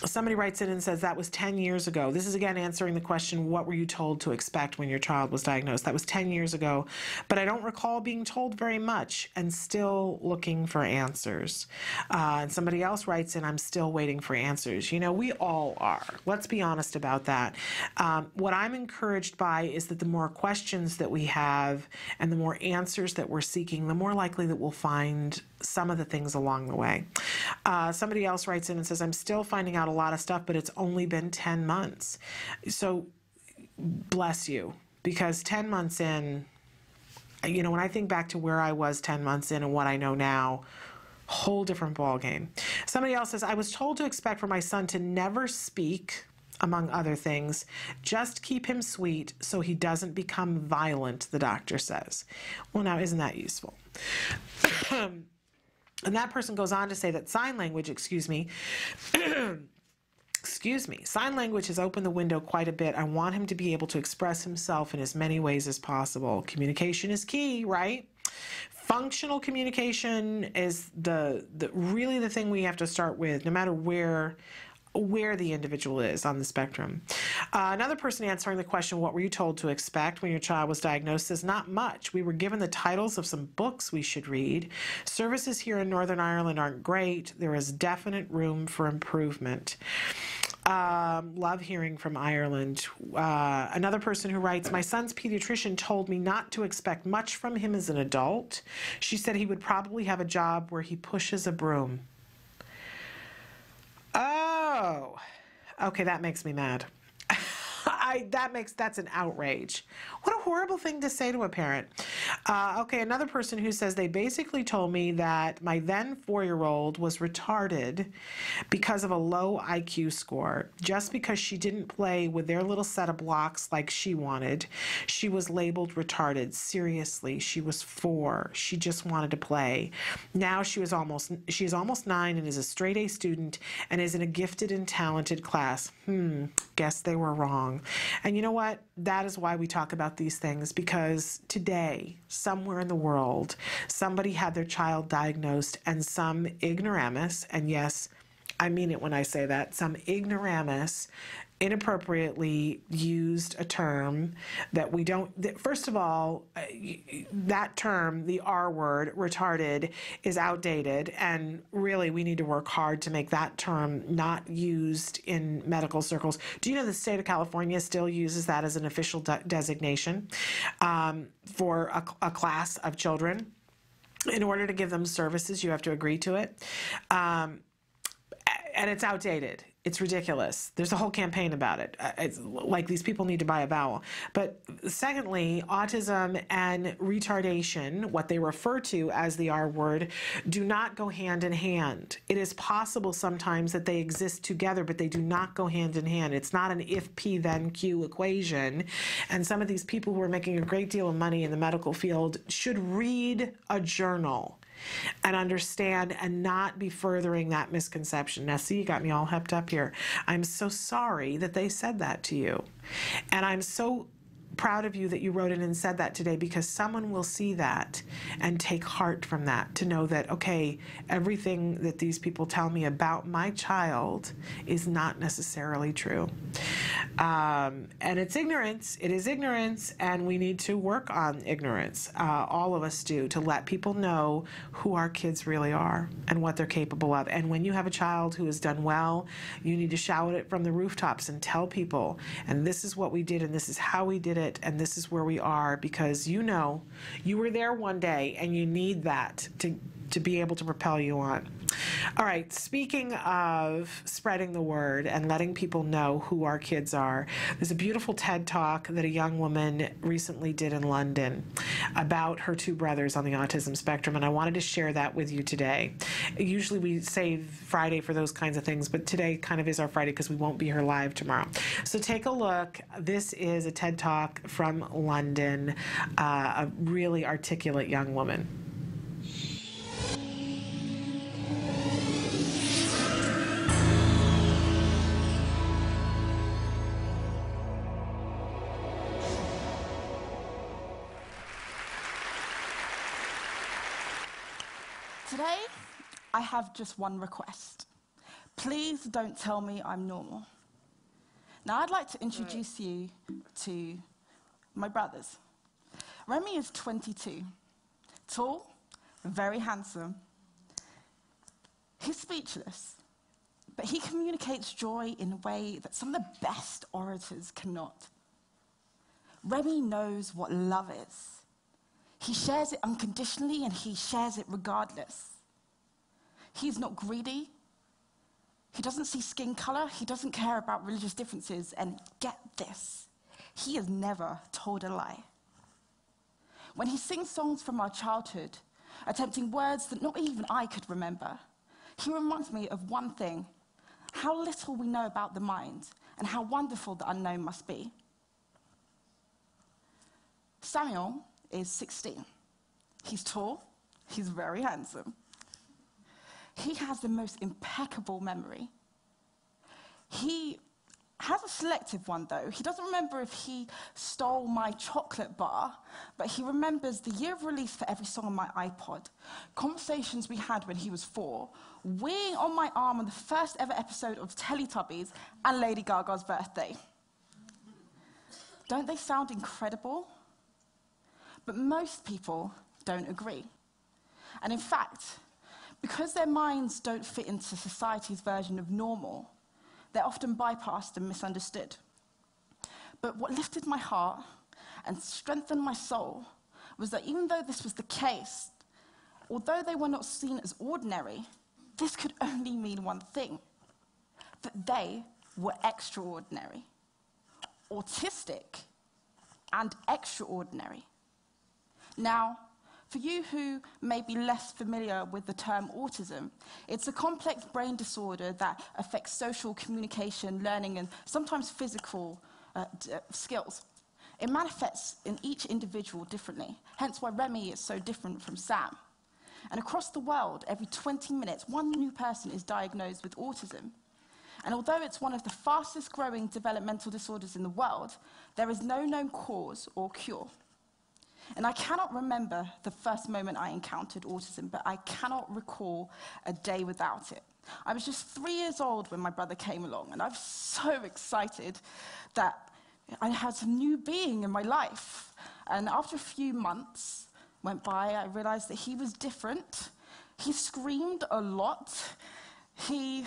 Somebody writes in and says, that was 10 years ago. This is again answering the question, what were you told to expect when your child was diagnosed? That was 10 years ago, but I don't recall being told very much and still looking for answers. And somebody else writes in, I'm still waiting for answers. You know, we all are. Let's be honest about that. What I'm encouraged by is that the more questions that we have and the more answers that we're seeking, the more likely that we'll find some of the things along the way. Somebody else writes in and says, I'm still finding out a lot of stuff, but it's only been 10 months. So bless you, because 10 months in, you know, when I think back to where I was 10 months in and what I know now, whole different ball game. Somebody else says, I was told to expect for my son to never speak, among other things. Just keep him sweet so he doesn't become violent, the doctor says. Well, now, isn't that useful? And that person goes on to say that sign language, sign language has opened the window quite a bit. I want him to be able to express himself in as many ways as possible. Communication is key, right? Functional communication is really the thing we have to start with, no matter where the individual is on the spectrum. Another person answering the question, what were you told to expect when your child was diagnosed, says not much. We were given the titles of some books we should read. Services here in Northern Ireland aren't great. There is definite room for improvement. Love hearing from Ireland. Another person who writes, my son's pediatrician told me not to expect much from him as an adult. She said he would probably have a job where he pushes a broom. Oh, okay, that makes me mad. that's an outrage. What a horrible thing to say to a parent. Okay, another person who says they basically told me that my then 4-year-old was retarded because of a low IQ score. Just because she didn't play with their little set of blocks like she wanted, she was labeled retarded. Seriously, she was 4. She just wanted to play. Now she's almost 9 and is a straight A student and is in a gifted and talented class. Guess they were wrong. And you know what? That is why we talk about these things, because today, somewhere in the world, somebody had their child diagnosed and some ignoramus, and yes, I mean it when I say that, some ignoramus inappropriately used a term that we don't, first of all, that term, the R word, retarded, is outdated, and really we need to work hard to make that term not used in medical circles. Do you know the state of California still uses that as an official designation for a class of children? In order to give them services, you have to agree to it. And it's outdated. It's ridiculous. There's a whole campaign about it. It's like these people need to buy a vowel. But secondly, autism and retardation, what they refer to as the R word, do not go hand in hand. It is possible sometimes that they exist together, but they do not go hand in hand. It's not an if P then Q equation. And some of these people who are making a great deal of money in the medical field should read a journal and understand and not be furthering that misconception. Now, see, you got me all hepped up here. I'm so sorry that they said that to you. And I'm so proud of you that you wrote in and said that today, because someone will see that and take heart from that, to know that, okay, everything that these people tell me about my child is not necessarily true. And it's ignorance. It is ignorance, and we need to work on ignorance. All of us do, to let people know who our kids really are and what they're capable of. And when you have a child who has done well, you need to shout it from the rooftops and tell people, and this is what we did, and this is how we did it, and this is where we are, because you know you were there one day and you need that to be able to propel you on. All right, speaking of spreading the word and letting people know who our kids are, there's a beautiful TED Talk that a young woman recently did in London about her 2 brothers on the autism spectrum, and I wanted to share that with you today. Usually we save Friday for those kinds of things, but today kind of is our Friday because we won't be here live tomorrow. So take a look. This is a TED Talk from London, a really articulate young woman. Today, I have just one request. Please don't tell me I'm normal. Now, I'd like to introduce you to my brothers. Remy is 22, tall, very handsome. He's speechless, but he communicates joy in a way that some of the best orators cannot. Remy knows what love is. He shares it unconditionally, and he shares it regardless. He's not greedy. He doesn't see skin color. He doesn't care about religious differences. And get this, he has never told a lie. When he sings songs from our childhood, attempting words that not even I could remember, he reminds me of one thing: how little we know about the mind and how wonderful the unknown must be. Samuel is 16. He's tall, he's very handsome. He has the most impeccable memory. He has a selective one, though. He doesn't remember if he stole my chocolate bar, but he remembers the year of release for every song on my iPod, conversations we had when he was 4, weighing on my arm on the first ever episode of Teletubbies, and Lady Gaga's birthday. Don't they sound incredible? But most people don't agree. And in fact, because their minds don't fit into society's version of normal, they're often bypassed and misunderstood. But what lifted my heart and strengthened my soul was that even though this was the case, although they were not seen as ordinary, this could only mean one thing: that they were extraordinary. autistic, and extraordinary. Now, for you who may be less familiar with the term autism, it's a complex brain disorder that affects social, communication, learning, and sometimes physical skills. It manifests in each individual differently, hence why Remy is so different from Sam. And across the world, every 20 minutes, one new person is diagnosed with autism. And although it's one of the fastest growing developmental disorders in the world, there is no known cause or cure. And I cannot remember the first moment I encountered autism, but I cannot recall a day without it. I was just 3 years old when my brother came along, and I was so excited that I had a new being in my life. And after a few months went by, I realized that he was different. He screamed a lot. He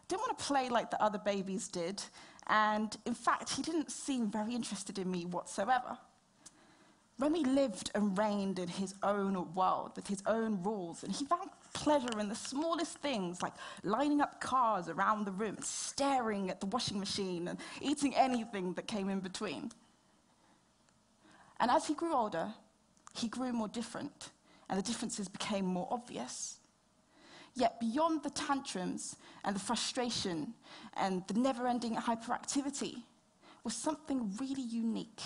didn't want to play like the other babies did. And in fact, he didn't seem very interested in me whatsoever. Remy lived and reigned in his own world with his own rules, and he found pleasure in the smallest things, like lining up cars around the room, staring at the washing machine, and eating anything that came in between. And as he grew older, he grew more different, and the differences became more obvious. Yet beyond the tantrums and the frustration and the never-ending hyperactivity was something really unique.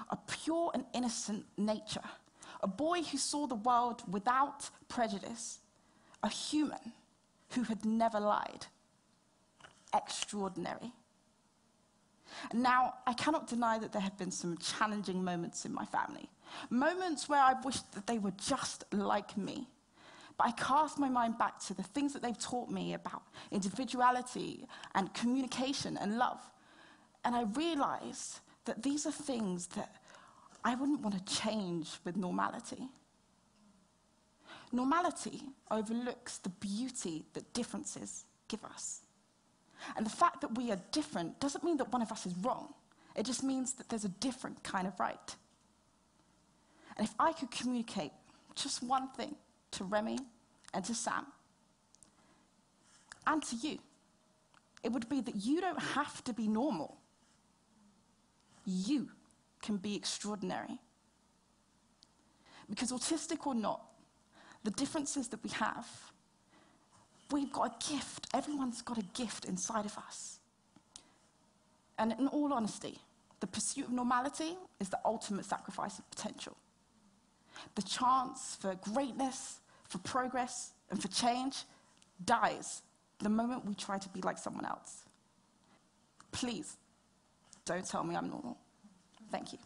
A pure and innocent nature, a boy who saw the world without prejudice, a human who had never lied. Extraordinary. Now, I cannot deny that there have been some challenging moments in my family, moments where I wished that they were just like me. But I cast my mind back to the things that they've taught me about individuality and communication and love, and I realized that these are things that I wouldn't want to change with normality. Normality overlooks the beauty that differences give us. And the fact that we are different doesn't mean that one of us is wrong. It just means that there's a different kind of right. And if I could communicate just one thing to Remy and to Sam, and to you, it would be that you don't have to be normal. You can be extraordinary. Because autistic or not, the differences that we have, we've got a gift. Everyone's got a gift inside of us. And in all honesty, the pursuit of normality is the ultimate sacrifice of potential. The chance for greatness, for progress, and for change dies the moment we try to be like someone else. Please, don't tell me I'm normal. Thank you.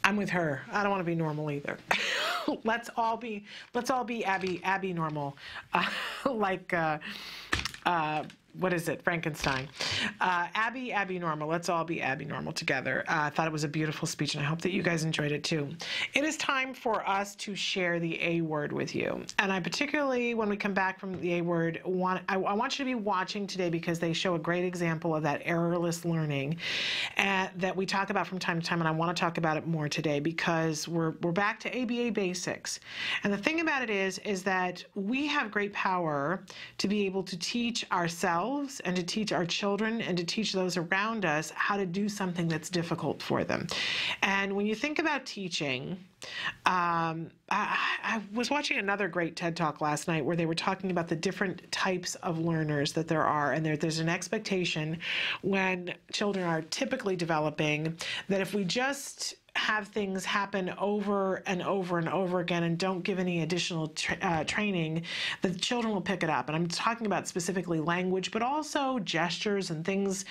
I'm with her. I don't want to be normal either. Let's all be Abby normal, what is it? Frankenstein. Abby normal. Let's all be Abby normal together. I thought it was a beautiful speech, and I hope that you guys enjoyed it too. It is time for us to share the A word with you. And I particularly, when we come back from the A word, I want you to be watching today because they show a great example of that errorless learning that we talk about from time to time, and I want to talk about it more today because we're back to ABA basics. And the thing about it is that we have great power to be able to teach ourselves and to teach our children and to teach those around us how to do something that's difficult for them. And when you think about teaching, I was watching another great TED Talk last night where they were talking about the different types of learners that there are, and there's an expectation when children are typically developing that if we just have things happen over and over and over again and don't give any additional training, the children will pick it up. And I'm talking about specifically language, but also gestures and things,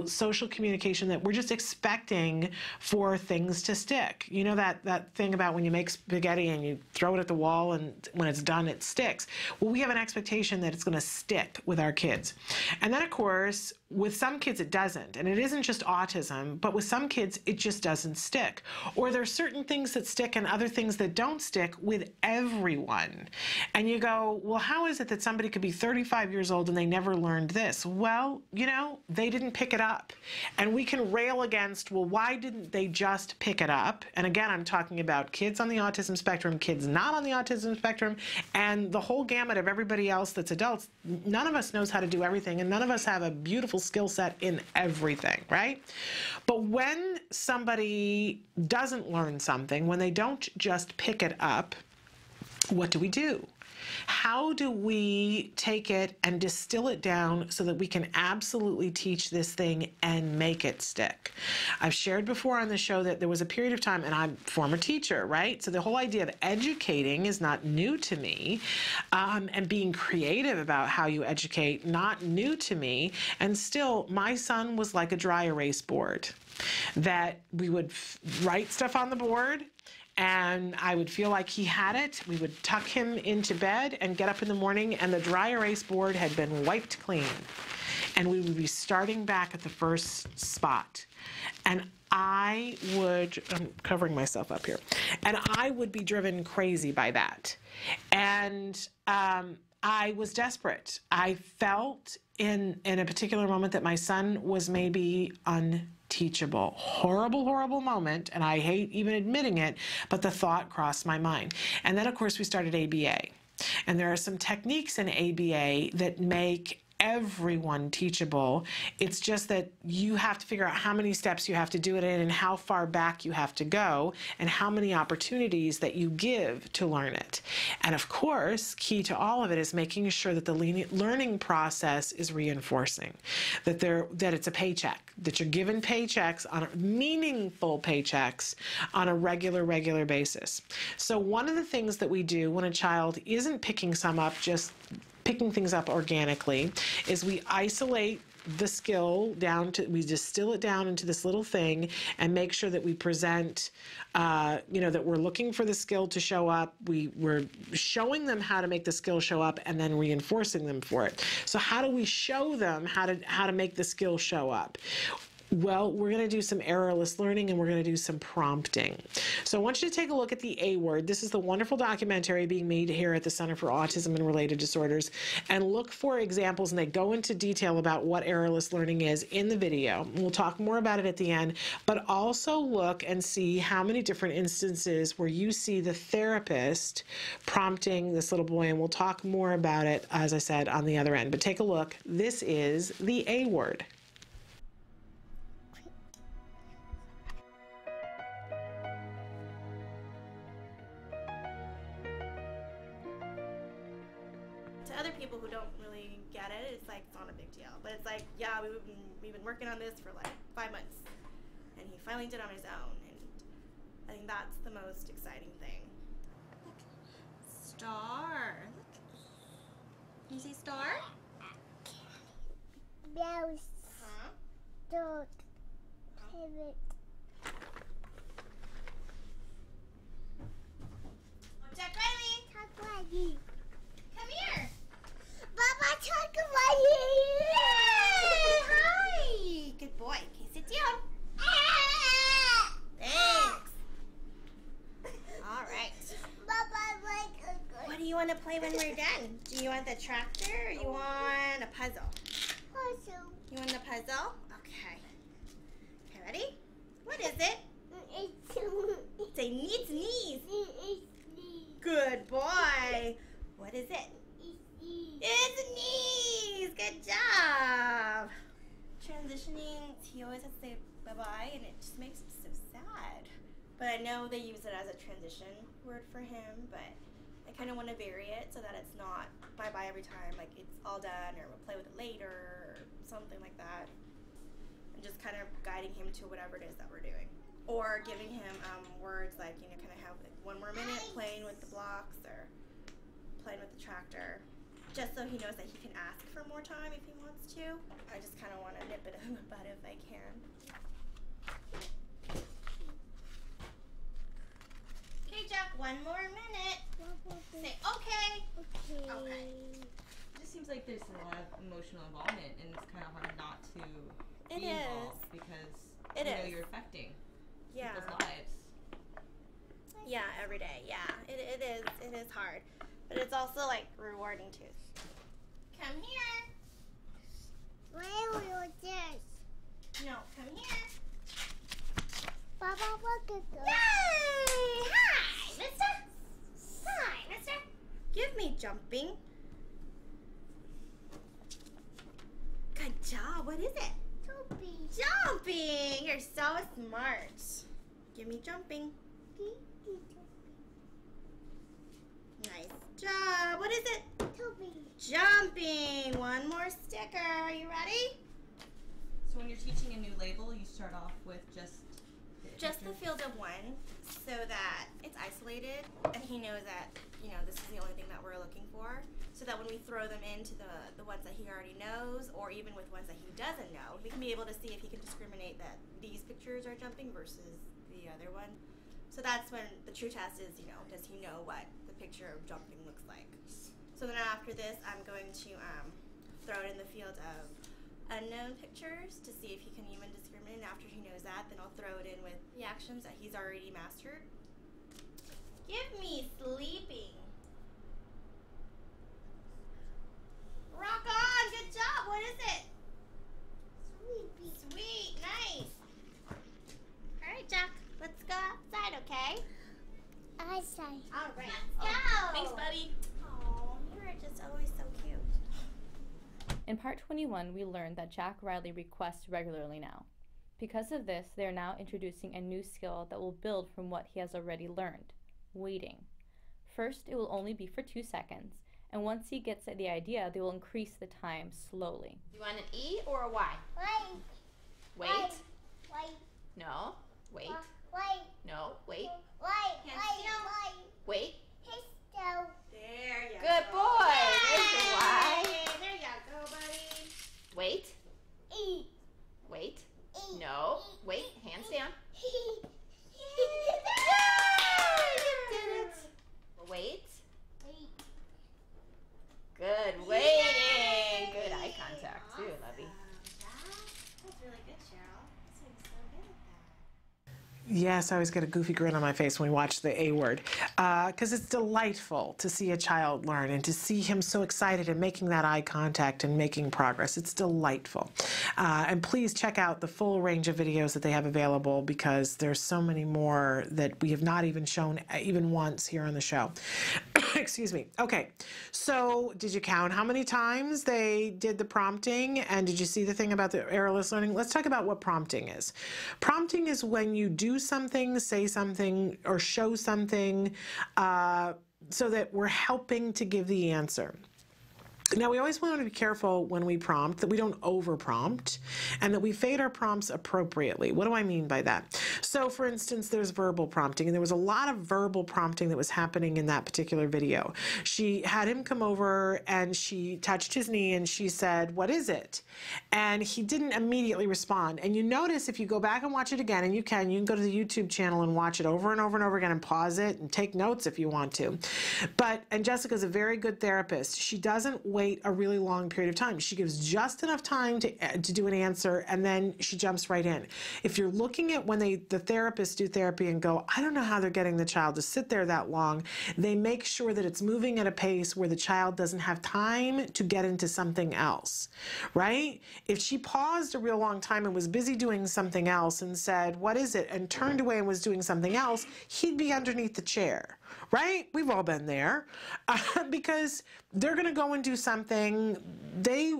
social communication that we're just expecting for things to stick. You know that thing about when you make spaghetti and you throw it at the wall and when it's done, it sticks. Well, we have an expectation that it's going to stick with our kids. And then, of course, with some kids it doesn't, and it isn't just autism, but with some kids it just doesn't stick. Or there's certain things that stick and other things that don't stick with everyone. And you go, well, how is it that somebody could be 35 years old and they never learned this? Well, you know, they didn't pick it up. And we can rail against, well, why didn't they just pick it up? And again, I'm talking about kids on the autism spectrum, kids not on the autism spectrum, and the whole gamut of everybody else that's adults. None of us knows how to do everything, and none of us have a beautiful skill set in everything, right? But when somebody doesn't learn something, when they don't just pick it up, what do? How do we take it and distill it down so that we can absolutely teach this thing and make it stick? I've shared before on the show that there was a period of time, and I'm a former teacher, right? So the whole idea of educating is not new to me, and being creative about how you educate, not new to me. And still, my son was like a dry erase board, that we would write stuff on the board, and I would feel like he had it. We would tuck him into bed and get up in the morning, and the dry erase board had been wiped clean. And we would be starting back at the first spot. And I'm covering myself up here, and I would be driven crazy by that. And I was desperate. I felt in a particular moment that my son was maybe unteachable. Horrible, horrible moment, and I hate even admitting it, but the thought crossed my mind. And then, of course, we started ABA. And there are some techniques in ABA that make everyone teachable. It's just that you have to figure out how many steps you have to do it in and how far back you have to go and how many opportunities that you give to learn it. And of course, key to all of it is making sure that the learning process is reinforcing, that it's a paycheck, that you're given paychecks, meaningful paychecks on a regular basis. So one of the things that we do when a child isn't picking things up organically is we isolate the skill down to, we distill it down into this little thing and make sure that we present, that we're looking for the skill to show up. We're showing them how to make the skill show up and then reinforcing them for it. So how do we show them how to make the skill show up? Well, we're going to do some errorless learning, and we're going to do some prompting. So I want you to take a look at the A Word. This is the wonderful documentary being made here at the Center for Autism and Related Disorders. And look for examples, and they go into detail about what errorless learning is in the video. We'll talk more about it at the end, but also look and see how many different instances where you see the therapist prompting this little boy, and we'll talk more about it, as I said, on the other end. But take a look. This is the A Word. Other people who don't really get it, it's like, it's not a big deal. But it's like, yeah, we've been working on this for like 5 months. And he finally did it on his own. And I think that's the most exciting thing. Star. Can you say star? Mouse. Huh? Dog. Pivot. Jack Riley. Talk Riley. Come here. Baba, talk Riley. Yay! Hi. Good boy. Can you sit down? Thanks. All right. What do you want to play when we're done? Do you want the tractor or you want a puzzle? Puzzle. You want the puzzle? Okay. Okay, ready? What is it? Say needs knees. Good boy. What is it? It's knees. Good job. Transitioning, he always has to say bye-bye, and it just makes him so sad. But I know they use it as a transition word for him, but I kind of want to vary it so that it's not bye-bye every time, like it's all done, or we'll play with it later, or something like that. And just kind of guiding him to whatever it is that we're doing. Or giving him words like, kind of have like 1 more minute playing with the blocks, or playing with the tractor. Just so he knows that he can ask for more time if he wants to. I just kind of want to nip it in the bud if I can. Okay, Jack, 1 more minute. Say okay. Okay. Just seems like there's a lot of emotional involvement, and it's kind of hard not to It be involved is. because It you know is. you're affecting Yeah. people's lives. Yeah, every day. Yeah, it is. It is hard, but it's also like rewarding too. Come here. Where will this? No, come here. Papa, look at this. Yay! Hi, mister. Hi, mister. Give me jumping. Good job. What is it? Jumping. Jumping. You're so smart. Give me jumping. Nice job. What is it? Jumping. One more sticker. Are you ready? So when you're teaching a new label, you start off with just the field of one, so that it's isolated and he knows that, you know, this is the only thing that we're looking for, so that when we throw them into the ones that he already knows, or even with ones that he doesn't know, we can be able to see if he can discriminate that these pictures are jumping versus the other one. So that's when the true test is, you know, does he know what the picture of jumping looks like. So then after this, I'm going to throw it in the field of unknown pictures to see if he can even discriminate. And after he knows that, then I'll throw it in with the actions that he's already mastered. Give me sleeping. Rock on, good job. What is it? Sweet. Sweet, nice. All right, Jack, let's go outside, okay? Outside. All right, let's go. Thanks, buddy. Oh, you're just always so cute. In part 21, we learned that Jack Riley requests regularly now. Because of this, they are now introducing a new skill that will build from what he has already learned, waiting. First, it will only be for 2 seconds, and once he gets the idea, they will increase the time slowly. You want an E or a Y? Wait. Wait. Wait. No. Wait. Wait. No. Wait. Wait. Wait. Pistol. There you Good go. boy. Yay! There's the Y. There you go, buddy. Wait. E. Wait. No. Wait. Hands down. Wait. Good waiting. Good eye contact too, lovey. That's really good, Cheryl. This one's so good at that. Yes, I always get a goofy grin on my face when we watch the A word, because it's delightful to see a child learn and to see him so excited and making that eye contact and making progress. It's delightful. And please check out the full range of videos that they have available, because there's so many more that we have not even shown even once here on the show. Excuse me. Okay, so did you count how many times they did the prompting? And did you see the thing about the errorless learning? Let's talk about what prompting is. Prompting is when you do something, say something, or show something so that we're helping to give the answer. Now, we always want to be careful when we prompt that we don't over-prompt and that we fade our prompts appropriately. What do I mean by that? So, for instance, there's verbal prompting, and there was a lot of verbal prompting that was happening in that particular video. She had him come over and she touched his knee and she said, "What is it?" And he didn't immediately respond. And you notice, if you go back and watch it again, and you can go to the YouTube channel and watch it over and over and over again and pause it and take notes if you want to. And Jessica's a very good therapist. She doesn't wait a really long period of time. She gives just enough time to do an answer, and then she jumps right in. If you're looking at when the therapists do therapy and go, I don't know how they're getting the child to sit there that long, they make sure that it's moving at a pace where the child doesn't have time to get into something else, right? If she paused a real long time and was busy doing something else and said, "What is it?" and turned away and was doing something else, he'd be underneath the chair, right? We've all been there, because they're going to go and do something. They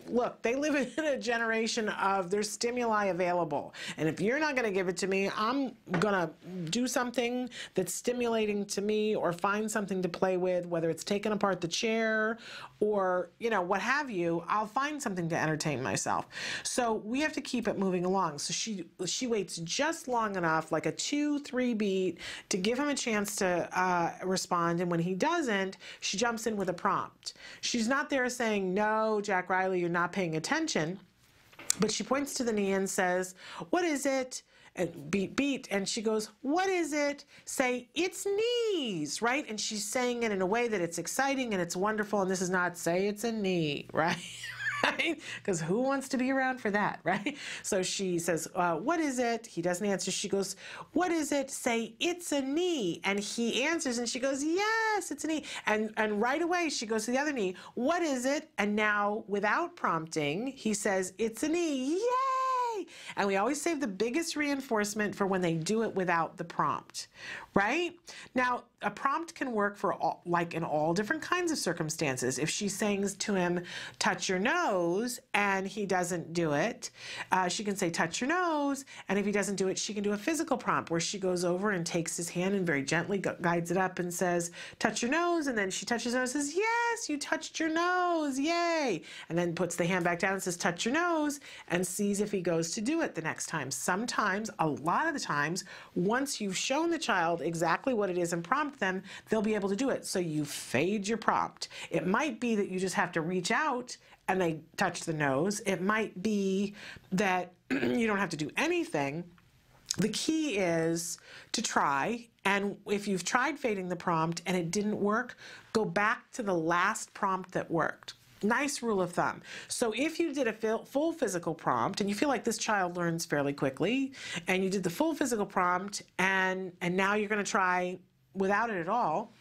live in a generation of there's stimuli available. And if you're not going to give it to me, I'm going to do something that's stimulating to me, or find something to play with, whether it's taking apart the chair or, what have you. I'll find something to entertain myself. So we have to keep it moving along. So she waits just long enough, like a 2-3 beat, to give him a chance to respond. And when he doesn't, she jumps in with a prompt. She's not there saying, "No, Jack Riley, you're not paying attention." But she points to the knee and says, "What is it?" beat. And she goes, what is it? Say, it's knees, right? And she's saying it in a way that it's exciting and it's wonderful. And this is not say it's a knee, right? Right? Because who wants to be around for that, right? So she says, what is it? He doesn't answer. She goes, what is it? Say, it's a knee. And he answers and she goes, yes, it's a knee. And right away she goes to the other knee. What is it? And now without prompting, he says, it's a knee. Yay! And we always save the biggest reinforcement for when they do it without the prompt, right? Now, a prompt can work for all, like in all different kinds of circumstances. If she's saying to him, touch your nose, and he doesn't do it, she can say, touch your nose. And if he doesn't do it, she can do a physical prompt where she goes over and takes his hand and very gently guides it up and says, touch your nose. And then she touches her nose and says, yes, you touched your nose, yay. And then puts the hand back down and says, touch your nose, and sees if he goes to do it the next time. Sometimes, a lot of the times, once you've shown the child exactly what it is and prompt them, they'll be able to do it. So you fade your prompt. It might be that you just have to reach out and they touch the nose. It might be that you don't have to do anything. The key is to try, and if you've tried fading the prompt and it didn't work, go back to the last prompt that worked. Nice rule of thumb. So if you did a full physical prompt and you feel like this child learns fairly quickly, and you did the full physical prompt and now you're going to try without it at all,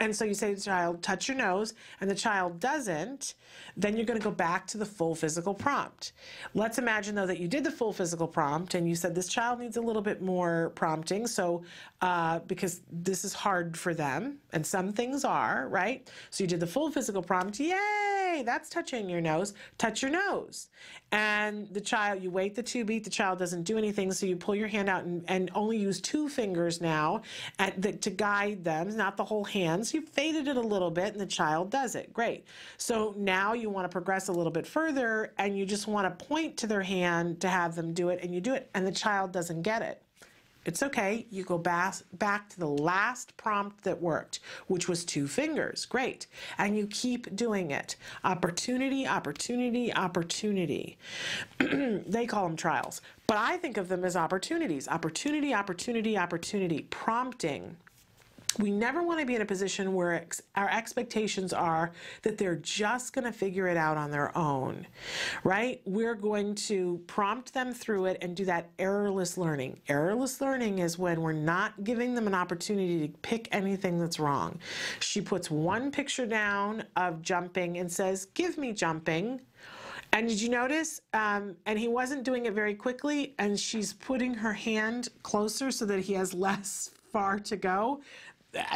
and so you say to the child, touch your nose, and the child doesn't, then you're going to go back to the full physical prompt. Let's imagine, though, that you did the full physical prompt and you said this child needs a little bit more prompting, so because this is hard for them, and some things are, right? So you did the full physical prompt, yay, that's touching your nose, touch your nose. And the child, you wait the 2 beat, the child doesn't do anything, so you pull your hand out and only use 2 fingers now to guide them, not the whole hand. So you faded it a little bit and the child does it. Great. So now you want to progress a little bit further and you just want to point to their hand to have them do it, and you do it and the child doesn't get it. It's okay. You go back to the last prompt that worked, which was 2 fingers. Great. And you keep doing it. Opportunity, opportunity, opportunity. They call them trials, but I think of them as opportunities. Opportunity, opportunity, opportunity. Prompting. We never want to be in a position where our expectations are that they're just going to figure it out on their own, right? We're going to prompt them through it and do that errorless learning. Errorless learning is when we're not giving them an opportunity to pick anything that's wrong. She puts 1 picture down of jumping and says, give me jumping. And did you notice? And he wasn't doing it very quickly, and she's putting her hand closer so that he has less far to go.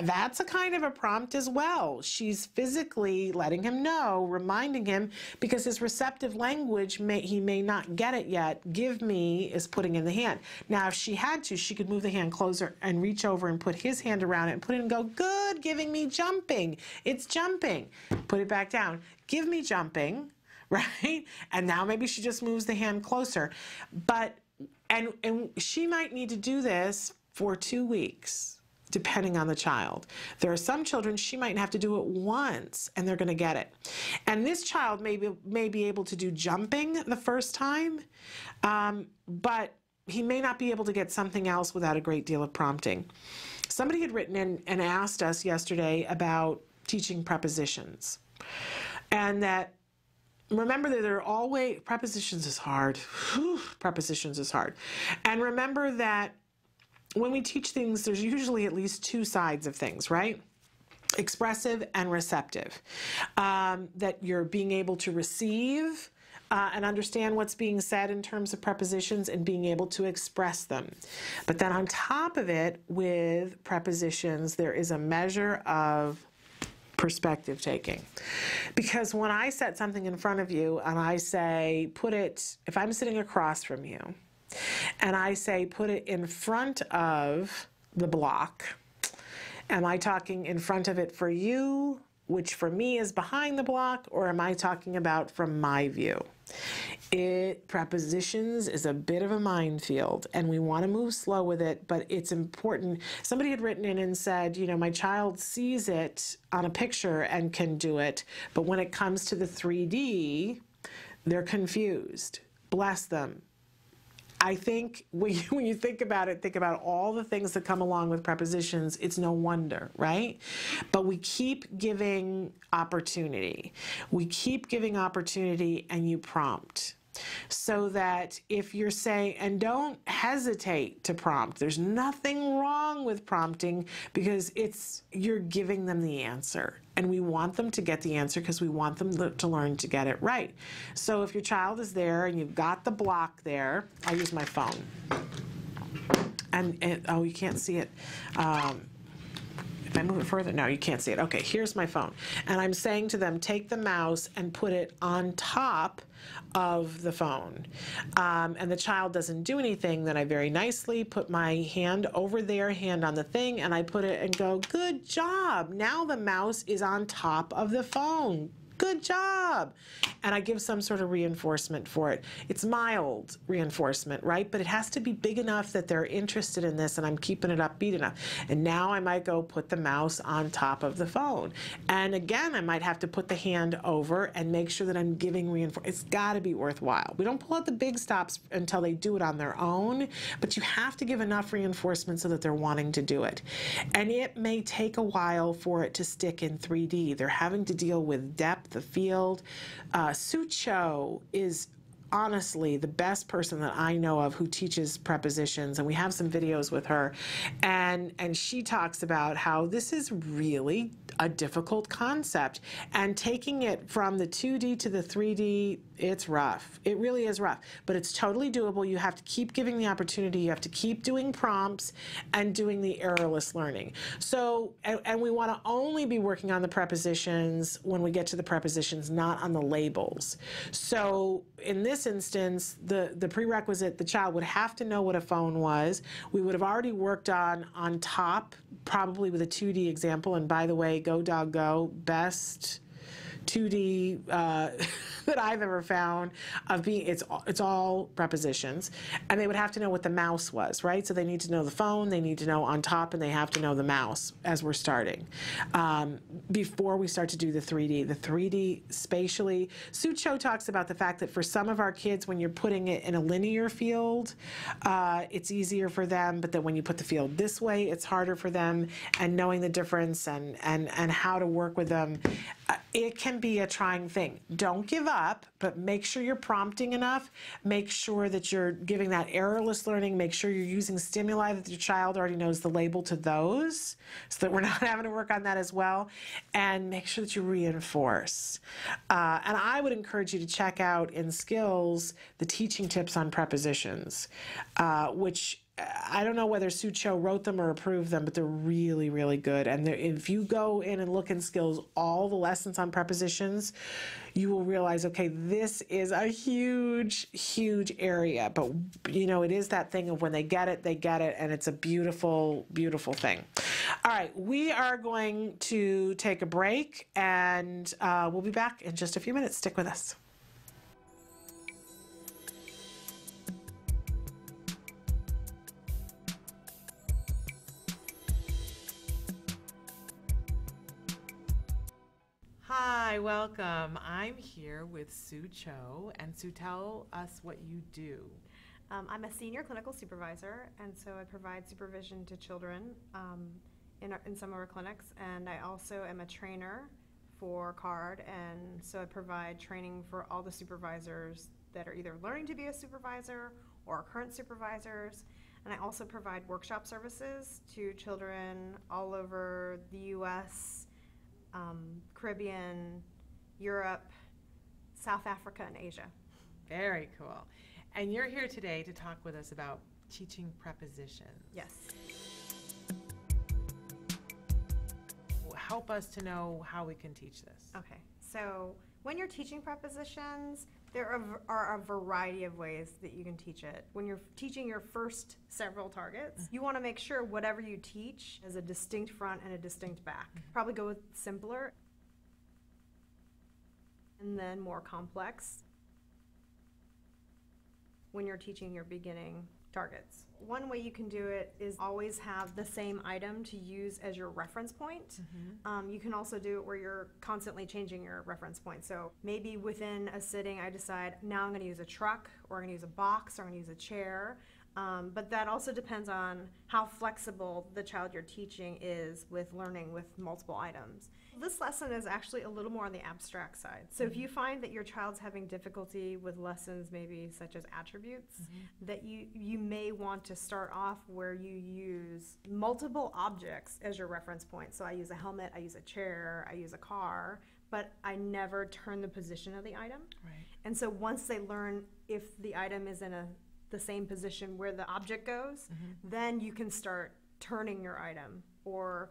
That's a kind of a prompt as well. She's physically letting him know, reminding him, because his receptive language, he may not get it yet. Give me is putting in the hand. Now, if she had to, she could move the hand closer and reach over and put his hand around it and put it and go, good, giving me jumping. It's jumping. Put it back down. Give me jumping, right? And now maybe she just moves the hand closer. But, and she might need to do this for 2 weeks. Depending on the child. There are some children, she might have to do it once and they're going to get it. And this child may be able to do jumping the first time, but he may not be able to get something else without a great deal of prompting. Somebody had written in and asked us yesterday about teaching prepositions. And that, remember that there are always, prepositions is hard. Whew, prepositions is hard. And remember that when we teach things, there's usually at least 2 sides of things, right? Expressive and receptive. That you're being able to receive and understand what's being said in terms of prepositions and being able to express them. But then on top of it, with prepositions, there is a measure of perspective taking. Because when I set something in front of you and I say, put it, if I'm sitting across from you, and I say, put it in front of the block. Am I talking in front of it for you, which for me is behind the block, or am I talking about from my view? Prepositions is a bit of a minefield, and we want to move slow with it, but it's important. Somebody had written in and said, you know, my child sees it on a picture and can do it, but when it comes to the 3D, they're confused. Bless them. I think when you think about it, think about all the things that come along with prepositions. It's no wonder, right? But we keep giving opportunity. We keep giving opportunity, and you prompt. So that if you're saying, and don't hesitate to prompt, there's nothing wrong with prompting, because you're giving them the answer, and we want them to get the answer because we want them to learn to get it right. So if your child is there and you've got the block there, I use my phone, and oh, you can't see it. If I move it further, no, you can't see it. Okay, here's my phone. And I'm saying to them, take the mouse and put it on top of the phone. And the child doesn't do anything, then I very nicely put my hand over their hand on the thing, and I put it and go, good job. Now the mouse is on top of the phone. Good job. And I give some sort of reinforcement for it. It's mild reinforcement, right? But it has to be big enough that they're interested in this, and I'm keeping it upbeat enough. And now I might go put the mouse on top of the phone. And again, I might have to put the hand over and make sure that I'm giving reinforcement. It's got to be worthwhile. We don't pull out the big stops until they do it on their own, but you have to give enough reinforcement so that they're wanting to do it. And it may take a while for it to stick in 3D. They're having to deal with depth, the field. Sue Cho is honestly the best person that I know of who teaches prepositions, and we have some videos with her, and she talks about how this is really a difficult concept, and taking it from the 2D to the 3D, it's rough. It really is rough, but it's totally doable. You have to keep giving the opportunity. You have to keep doing prompts and doing the errorless learning. So, and we want to only be working on the prepositions when we get to the prepositions, not on the labels. So in this instance, the prerequisite, the child would have to know what a phone was. We would have already worked on top, probably with a 2D example. And by the way, Go Dog Go, best 2D that I've ever found of being, it's all prepositions. And they would have to know what the mouse was, right? So they need to know the phone, they need to know on top, and they have to know the mouse as we're starting. Before we start to do the 3D. The 3D spatially, Sue Cho talks about the fact that for some of our kids, when you're putting it in a linear field, it's easier for them, but that when you put the field this way, it's harder for them, and knowing the difference and how to work with them, it can be a trying thing. Don't give up, but make sure you're prompting enough. Make sure that you're giving that errorless learning. Make sure you're using stimuli that your child already knows the label to those, so that we're not having to work on that as well. And make sure that you reinforce. And I would encourage you to check out in Skills the teaching tips on prepositions, which I don't know whether Sue Cho wrote them or approved them, but they're really, really good. And if you go in and look in Skills, all the lessons on prepositions, you will realize, okay, this is a huge, huge area. But, you know, it is that thing of when they get it, and it's a beautiful, beautiful thing. All right, we are going to take a break, and we'll be back in just a few minutes. Stick with us. Hi, welcome. I'm here with Sue Cho, and Sue, tell us what you do. I'm a senior clinical supervisor, and so I provide supervision to children in some of our clinics, and I also am a trainer for CARD, and so I provide training for all the supervisors that are either learning to be a supervisor or current supervisors, and I also provide workshop services to children all over the U.S., Caribbean, Europe, South Africa, and Asia. Very cool. And you're here today to talk with us about teaching prepositions. Yes. Help us to know how we can teach this. Okay, so when you're teaching prepositions, there are a variety of ways that you can teach it. When you're teaching your first several targets, you want to make sure whatever you teach has a distinct front and a distinct back. Probably go with simpler and then more complex when you're teaching your beginning targets. One way you can do it is always have the same item to use as your reference point. You can also do it where you're constantly changing your reference point. So maybe within a sitting I decide now I'm going to use a truck, or I'm going to use a box, or I'm going to use a chair. But that also depends on how flexible the child you're teaching is with learning with multiple items. This lesson is actually a little more on the abstract side. So if you find that your child's having difficulty with lessons maybe such as attributes, that you may want to start off where you use multiple objects as your reference point. So I use a helmet, I use a chair, I use a car, but I never turn the position of the item. Right. And so once they learn if the item is in the same position where the object goes, then you can start turning your item or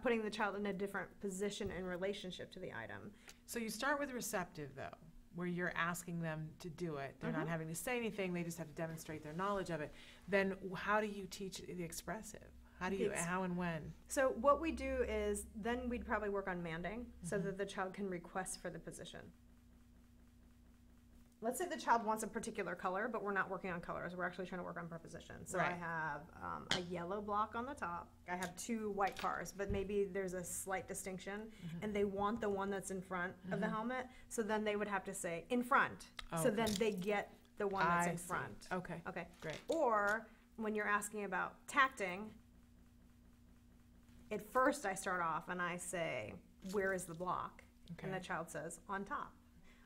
putting the child in a different position in relationship to the item. So you start with receptive, though, where you're asking them to do it. They're not having to say anything. They just have to demonstrate their knowledge of it. Then how do you teach the expressive? How and when? So what we do is then we'd probably work on manding so that the child can request for the position. Let's say the child wants a particular color, but we're not working on colors. We're actually trying to work on prepositions. So I have a yellow block on the top. I have 2 white cars, but maybe there's a slight distinction, and they want the one that's in front of the helmet. So then they would have to say in front. So then they get the one that's in front. Okay. Okay. Great. Or when you're asking about tacting, at first I start off and I say, where is the block? And the child says, on top.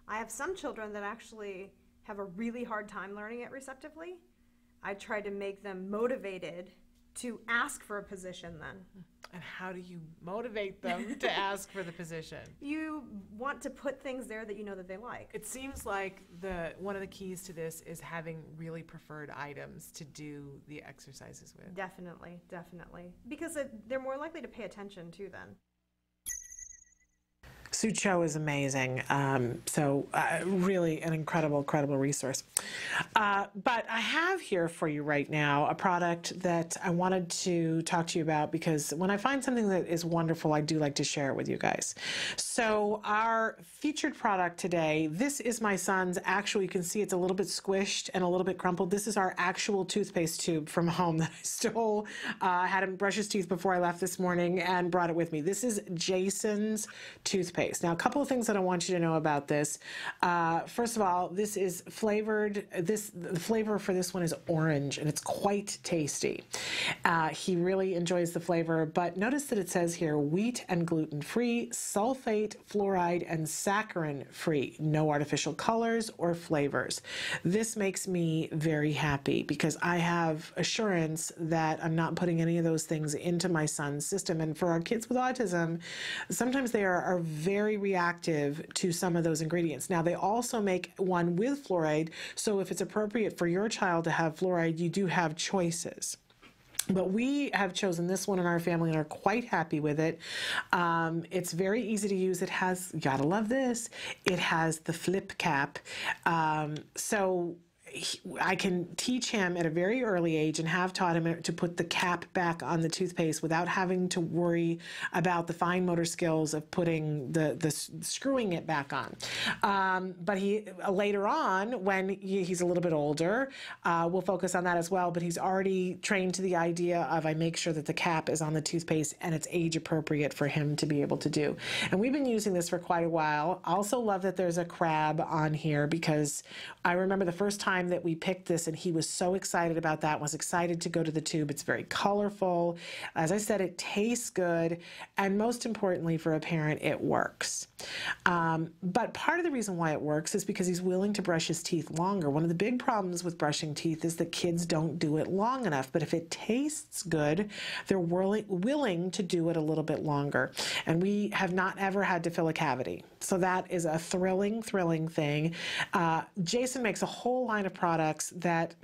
I have some children that actually have a really hard time learning it receptively. I try to make them motivated to ask for a position then. And how do you motivate them to ask for the position? You want to put things there that you know that they like. It seems like one of the keys to this is having really preferred items to do the exercises with. Definitely, definitely. Because they're more likely to pay attention too then. Sue Cho is amazing. Really an incredible resource. But I have here for you right now a product that I wanted to talk to you about because when I find something that is wonderful, I do like to share it with you guys. So our featured product today, this is my son's actual, you can see it's a little bit squished and a little bit crumpled. This is our actual toothpaste tube from home that I stole. I had him brush his teeth before I left this morning and brought it with me. This is Jason's toothpaste. Now, a couple of things that I want you to know about this. First of all, this is flavored. The flavor for this one is orange, and it's quite tasty. He really enjoys the flavor, but notice that it says here wheat and gluten-free, sulfate, fluoride, and saccharin-free. No artificial colors or flavors. This makes me very happy because I have assurance that I'm not putting any of those things into my son's system. And for our kids with autism, sometimes they are very reactive to some of those ingredients. Now, they also make one with fluoride, so if it's appropriate for your child to have fluoride, you do have choices. But we have chosen this one in our family and are quite happy with it. It's very easy to use. It has, you gotta love this, it has the flip cap. So I can teach him at a very early age and have taught him to put the cap back on the toothpaste without having to worry about the fine motor skills of putting the screwing it back on. But he later on, when he's a little bit older, we'll focus on that as well. But he's already trained to the idea of I make sure that the cap is on the toothpaste and it's age appropriate for him to be able to do. And we've been using this for quite a while. I also love that there's a crab on here because I remember the first time that we picked this and he was so excited about that, was excited to go to the tube. It's very colorful. As I said, it tastes good. And most importantly for a parent, it works. But part of the reason why it works is because he's willing to brush his teeth longer. One of the big problems with brushing teeth is that kids don't do it long enough. But if it tastes good, they're willing to do it a little bit longer. And we have not ever had to fill a cavity. So that is a thrilling thing. Jason makes a whole line of products that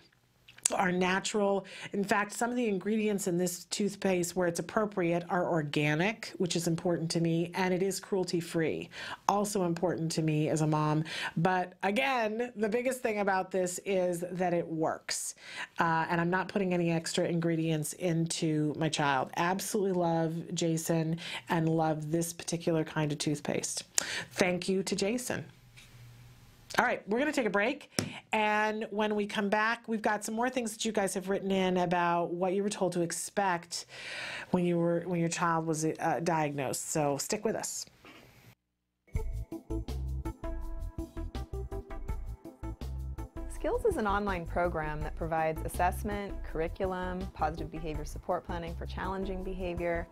are natural. In fact, some of the ingredients in this toothpaste where it's appropriate are organic, which is important to me, and it is cruelty-free, also important to me as a mom. But again, the biggest thing about this is that it works. And I'm not putting any extra ingredients into my child. Absolutely love Jason and love this particular kind of toothpaste. Thank you to Jason. All right, we're going to take a break, and when we come back, we've got some more things that you guys have written in about what you were told to expect when your child was diagnosed. So stick with us. Skills is an online program that provides assessment, curriculum, positive behavior support planning for challenging behavior,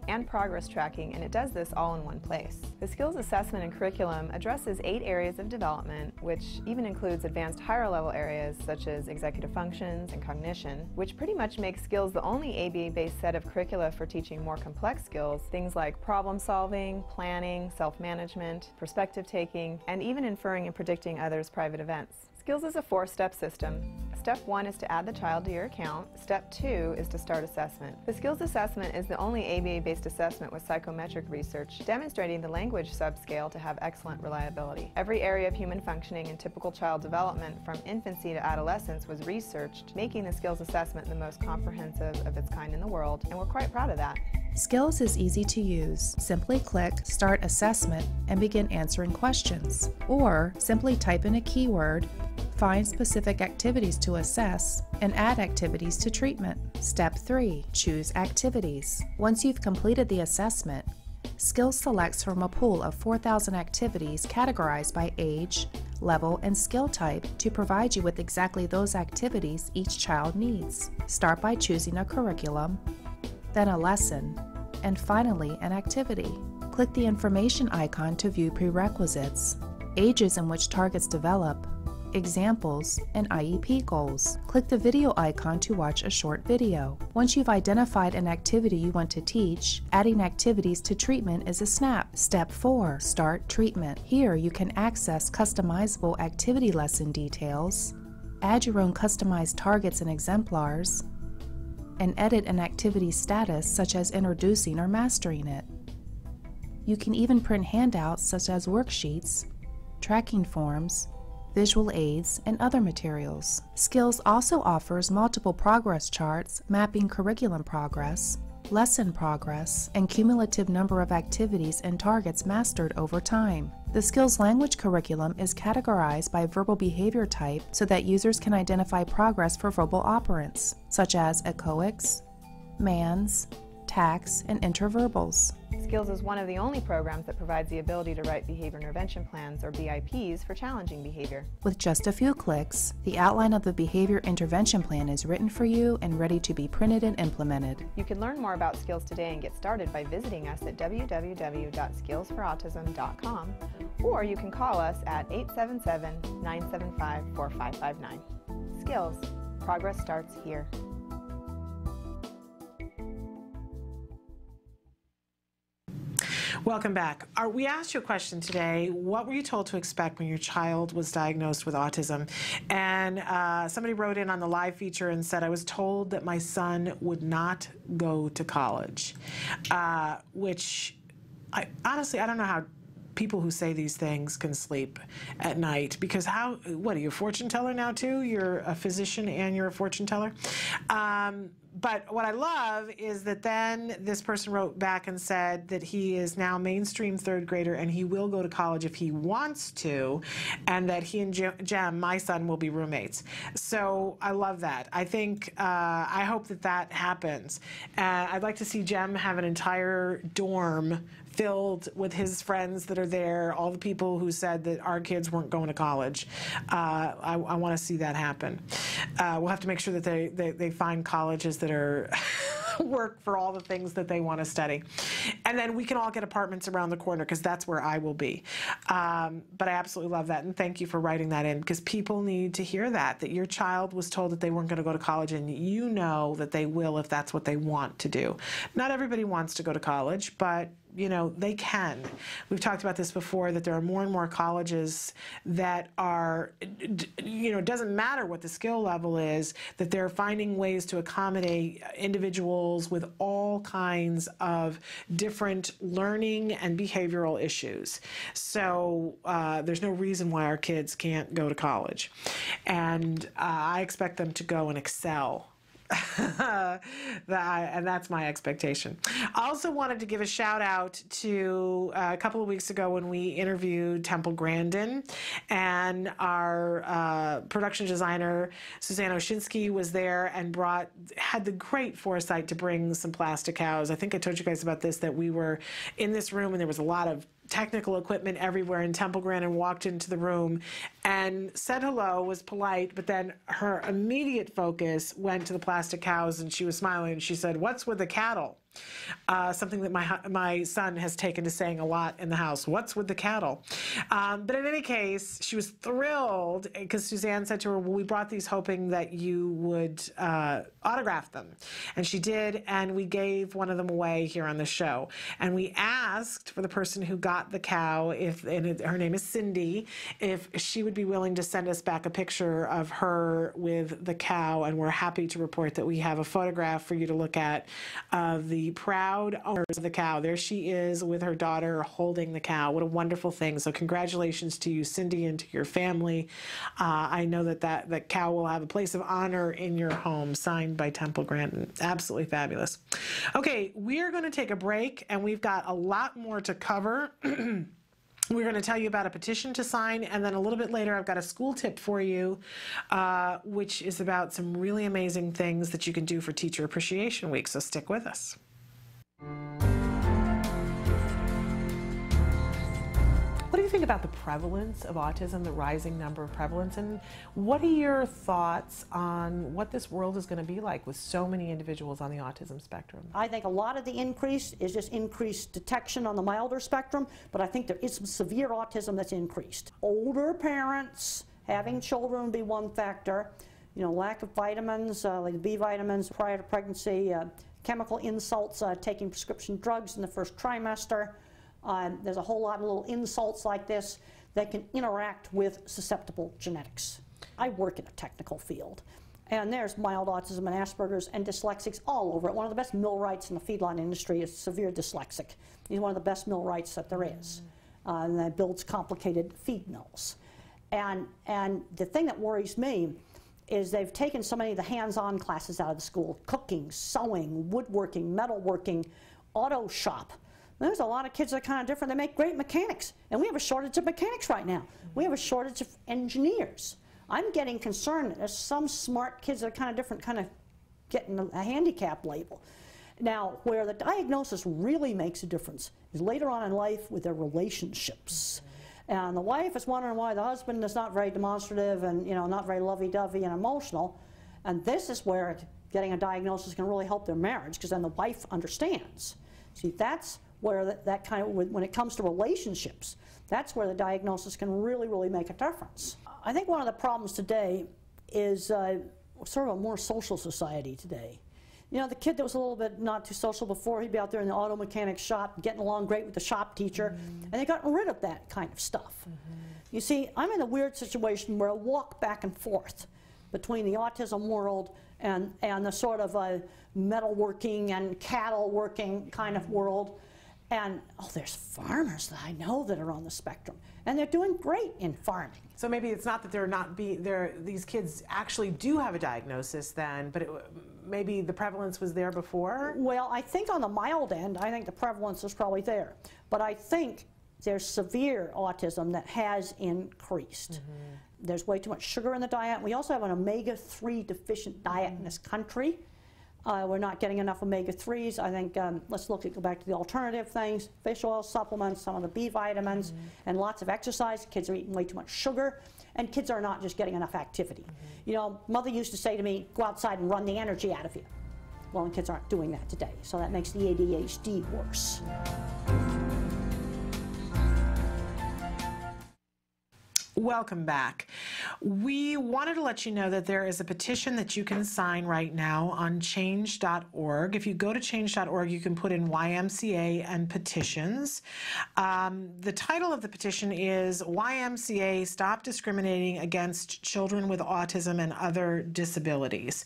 and progress tracking, and it does this all in one place. The skills assessment and curriculum addresses 8 areas of development, which even includes advanced higher level areas such as executive functions and cognition, which pretty much makes skills the only ABA-based set of curricula for teaching more complex skills, things like problem solving, planning, self-management, perspective taking, and even inferring and predicting others' private events. Skills is a 4-step system. Step 1 is to add the child to your account. Step 2 is to start assessment. The skills assessment is the only ABA-based assessment with psychometric research demonstrating the language subscale to have excellent reliability. Every area of human functioning and typical child development from infancy to adolescence was researched, making the skills assessment the most comprehensive of its kind in the world, and we're quite proud of that. Skills is easy to use. Simply click Start Assessment and begin answering questions. Or simply type in a keyword, find specific activities to assess, and add activities to treatment. Step 3. Choose activities. Once you've completed the assessment, Skills selects from a pool of 4,000 activities categorized by age, level, and skill type to provide you with exactly those activities each child needs. Start by choosing a curriculum, then a lesson, and finally an activity. Click the information icon to view prerequisites, ages in which targets develop, examples, and IEP goals. Click the video icon to watch a short video. Once you've identified an activity you want to teach, adding activities to treatment is a snap. Step 4. Start treatment. Here you can access customizable activity lesson details, add your own customized targets and exemplars, and edit an activity status such as introducing or mastering it. You can even print handouts such as worksheets, tracking forms, visual aids, and other materials. Skills also offers multiple progress charts mapping curriculum progress, lesson progress, and cumulative number of activities and targets mastered over time. The Skills language curriculum is categorized by verbal behavior type so that users can identify progress for verbal operants, such as echoics, mans, tax, and interverbals. Skills is one of the only programs that provides the ability to write behavior intervention plans, or BIPs, for challenging behavior. With just a few clicks, the outline of the behavior intervention plan is written for you and ready to be printed and implemented. You can learn more about Skills today and get started by visiting us at www.skillsforautism.com, or you can call us at 877-975-4559. Skills. Progress starts here. Welcome back. We asked you a question today. What were you told to expect when your child was diagnosed with autism? And somebody wrote in on the live feature and said, I was told that my son would not go to college, which honestly, I don't know how people who say these things can sleep at night, because what are you, a fortune teller now too? You're a physician and you're a fortune teller? But what I love is that then this person wrote back and said that he is now mainstream third grader and he will go to college if he wants to, and that he and Jem, my son, will be roommates. So I love that. I think, I hope that that happens. I'd like to see Jem have an entire dorm filled with his friends that are there, all the people who said that our kids weren't going to college. I want to see that happen. We'll have to make sure that they find colleges that are work for all the things that they want to study. And then we can all get apartments around the corner, because that's where I will be. But I absolutely love that, and thank you for writing that in, because people need to hear that your child was told that they weren't going to go to college, and you know that they will if that's what they want to do. Not everybody wants to go to college, but you know, they can. We've talked about this before, that there are more and more colleges that are, you know, it doesn't matter what the skill level is, that they're finding ways to accommodate individuals with all kinds of different learning and behavioral issues. So there's no reason why our kids can't go to college. And I expect them to go and excel And that's my expectation. I also wanted to give a shout out to a couple of weeks ago when we interviewed Temple Grandin, and our production designer Suzanne Oshinsky was there and had the great foresight to bring some plastic cows. I think I told you guys about this, that we were in this room and there was a lot of technical equipment everywhere, and Temple Grandin walked into the room and said hello, was polite, but then her immediate focus went to the plastic cows, and she was smiling, and she said, "What's with the cattle?" Something that my son has taken to saying a lot in the house. What's with the cattle? But in any case, she was thrilled because Suzanne said to her, well, we brought these hoping that you would autograph them. And she did, and we gave one of them away here on the show. And we asked for the person who got the cow, her name is Cindy, if she would be willing to send us back a picture of her with the cow. And we're happy to report that we have a photograph for you to look at of the proud owners of the cow. There she is with her daughter holding the cow. What a wonderful thing. So congratulations to you, Cindy, and to your family. I know that cow will have a place of honor in your home, signed by Temple Grandin. Absolutely fabulous. Okay, we are going to take a break, and we've got a lot more to cover. We're going to tell you about a petition to sign, and then a little bit later I've got a school tip for you, which is about some really amazing things that you can do for Teacher Appreciation Week, so stick with us. What do you think about the prevalence of autism, the rising number of prevalence, and what are your thoughts on what this world is going to be like with so many individuals on the autism spectrum? I think a lot of the increase is just increased detection on the milder spectrum, but I think there is some severe autism that's increased. Older parents having children would be one factor. You know, lack of vitamins, like B vitamins prior to pregnancy, chemical insults, taking prescription drugs in the first trimester. There's a whole lot of little insults like this that can interact with susceptible genetics. I work in a technical field, and there's mild autism and Asperger's and dyslexics all over it. One of the best millwrights in the feedlot industry is severe dyslexic. He's one of the best millwrights that there is, and that builds complicated feed mills. And the thing that worries me is they've taken so many of the hands-on classes out of the school: cooking, sewing, woodworking, metalworking, auto shop. There's a lot of kids that are kind of different. They make great mechanics, and we have a shortage of mechanics right now. We have a shortage of engineers. I'm getting concerned that there's some smart kids that are kind of different, kind of getting a handicap label. Now, where the diagnosis really makes a difference is later on in life with their relationships. And the wife is wondering why the husband is not very demonstrative and, you know, not very lovey-dovey and emotional. And this is where getting a diagnosis can really help their marriage, because then the wife understands. See, that's where that kind of, when it comes to relationships, that's where the diagnosis can really, really make a difference. I think one of the problems today is sort of a more social society today. You know, the kid that was a little bit not too social before, he'd be out there in the auto mechanic shop, getting along great with the shop teacher, and they got rid of that kind of stuff. You see, I'm in a weird situation where I walk back and forth between the autism world and the sort of metalworking and cattle working kind of world. And, oh, there's farmers that I know that are on the spectrum, and they're doing great in farming. So maybe it's not that these kids actually do have a diagnosis then, but maybe the prevalence was there before? Well, I think on the mild end, I think the prevalence is probably there. But I think there's severe autism that has increased. There's way too much sugar in the diet. We also have an omega-3 deficient diet in this country. We're not getting enough omega-3s. I think let's go back to the alternative things: fish oil supplements, some of the B vitamins, and lots of exercise. Kids are eating way too much sugar, and kids are not just getting enough activity. You know, mother used to say to me, go outside and run the energy out of you. Well, and kids aren't doing that today, so that makes the ADHD worse. Welcome back. We wanted to let you know that there is a petition that you can sign right now on change.org. If you go to change.org, you can put in YMCA and petitions. The title of the petition is YMCA Stop Discriminating Against Children with Autism and Other Disabilities.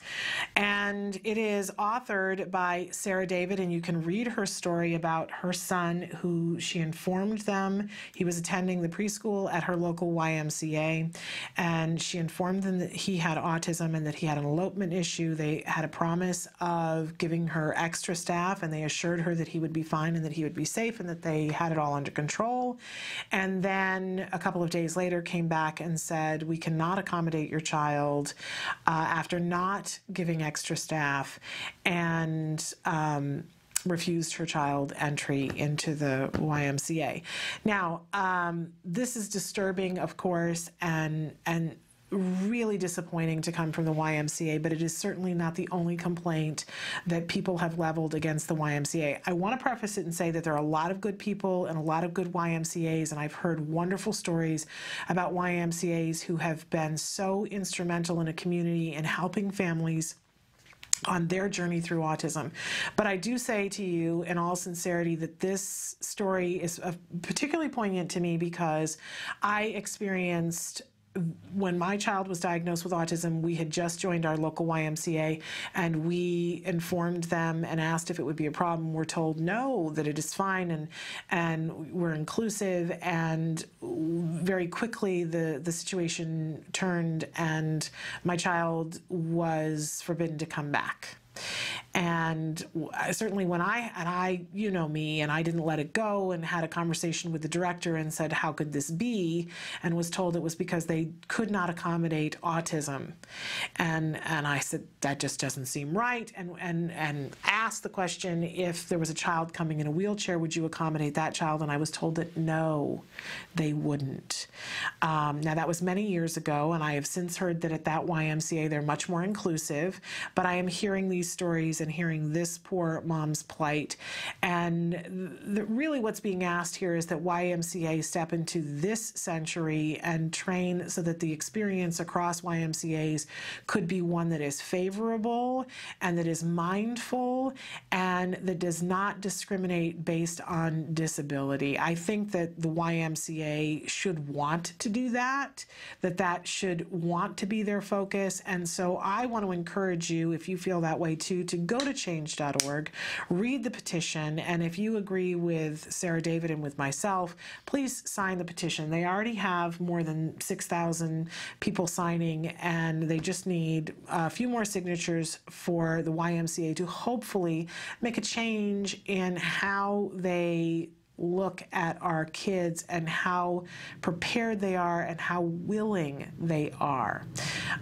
And it is authored by Sarah David, and you can read her story about her son, who she informed them he was attending the preschool at her local YMCA YMCA, and she informed them that he had autism and that he had an elopement issue. They had a promise of giving her extra staff, and they assured her that he would be fine and that he would be safe and that they had it all under control. And then a couple of days later came back and said, we cannot accommodate your child after not giving extra staff, and refused her child entry into the YMCA. Now, this is disturbing, of course, and really disappointing to come from the YMCA, but it is certainly not the only complaint that people have leveled against the YMCA. I want to preface it and say that there are a lot of good people and a lot of good YMCAs, and I've heard wonderful stories about YMCAs who have been so instrumental in a community in helping families on their journey through autism. But I do say to you in all sincerity that this story is particularly poignant to me because I experienced, when my child was diagnosed with autism, we had just joined our local YMCA, and we informed them and asked if it would be a problem. We're told no, that it is fine, and we're inclusive, and very quickly the situation turned and my child was forbidden to come back. And certainly when I, you know me, and I didn't let it go and had a conversation with the director and said, how could this be? And was told it was because they could not accommodate autism. And I said, that just doesn't seem right. And asked the question, if there was a child coming in a wheelchair, would you accommodate that child? And I was told that no, they wouldn't. Now that was many years ago, and I have since heard that at that YMCA they're much more inclusive, but I am hearing these stories and hearing this poor mom's plight. And really what's being asked here is that YMCA step into this century and train so that the experience across YMCAs could be one that is favorable and that is mindful and that does not discriminate based on disability. I think that the YMCA should want to do that, that should want to be their focus. And so I want to encourage you, if you feel that way too, to go to change.org, read the petition, and if you agree with Sarah David and with myself, please sign the petition. They already have more than 6,000 people signing, and they just need a few more signatures for the YMCA to hopefully make a change in how they look at our kids and how prepared they are and how willing they are.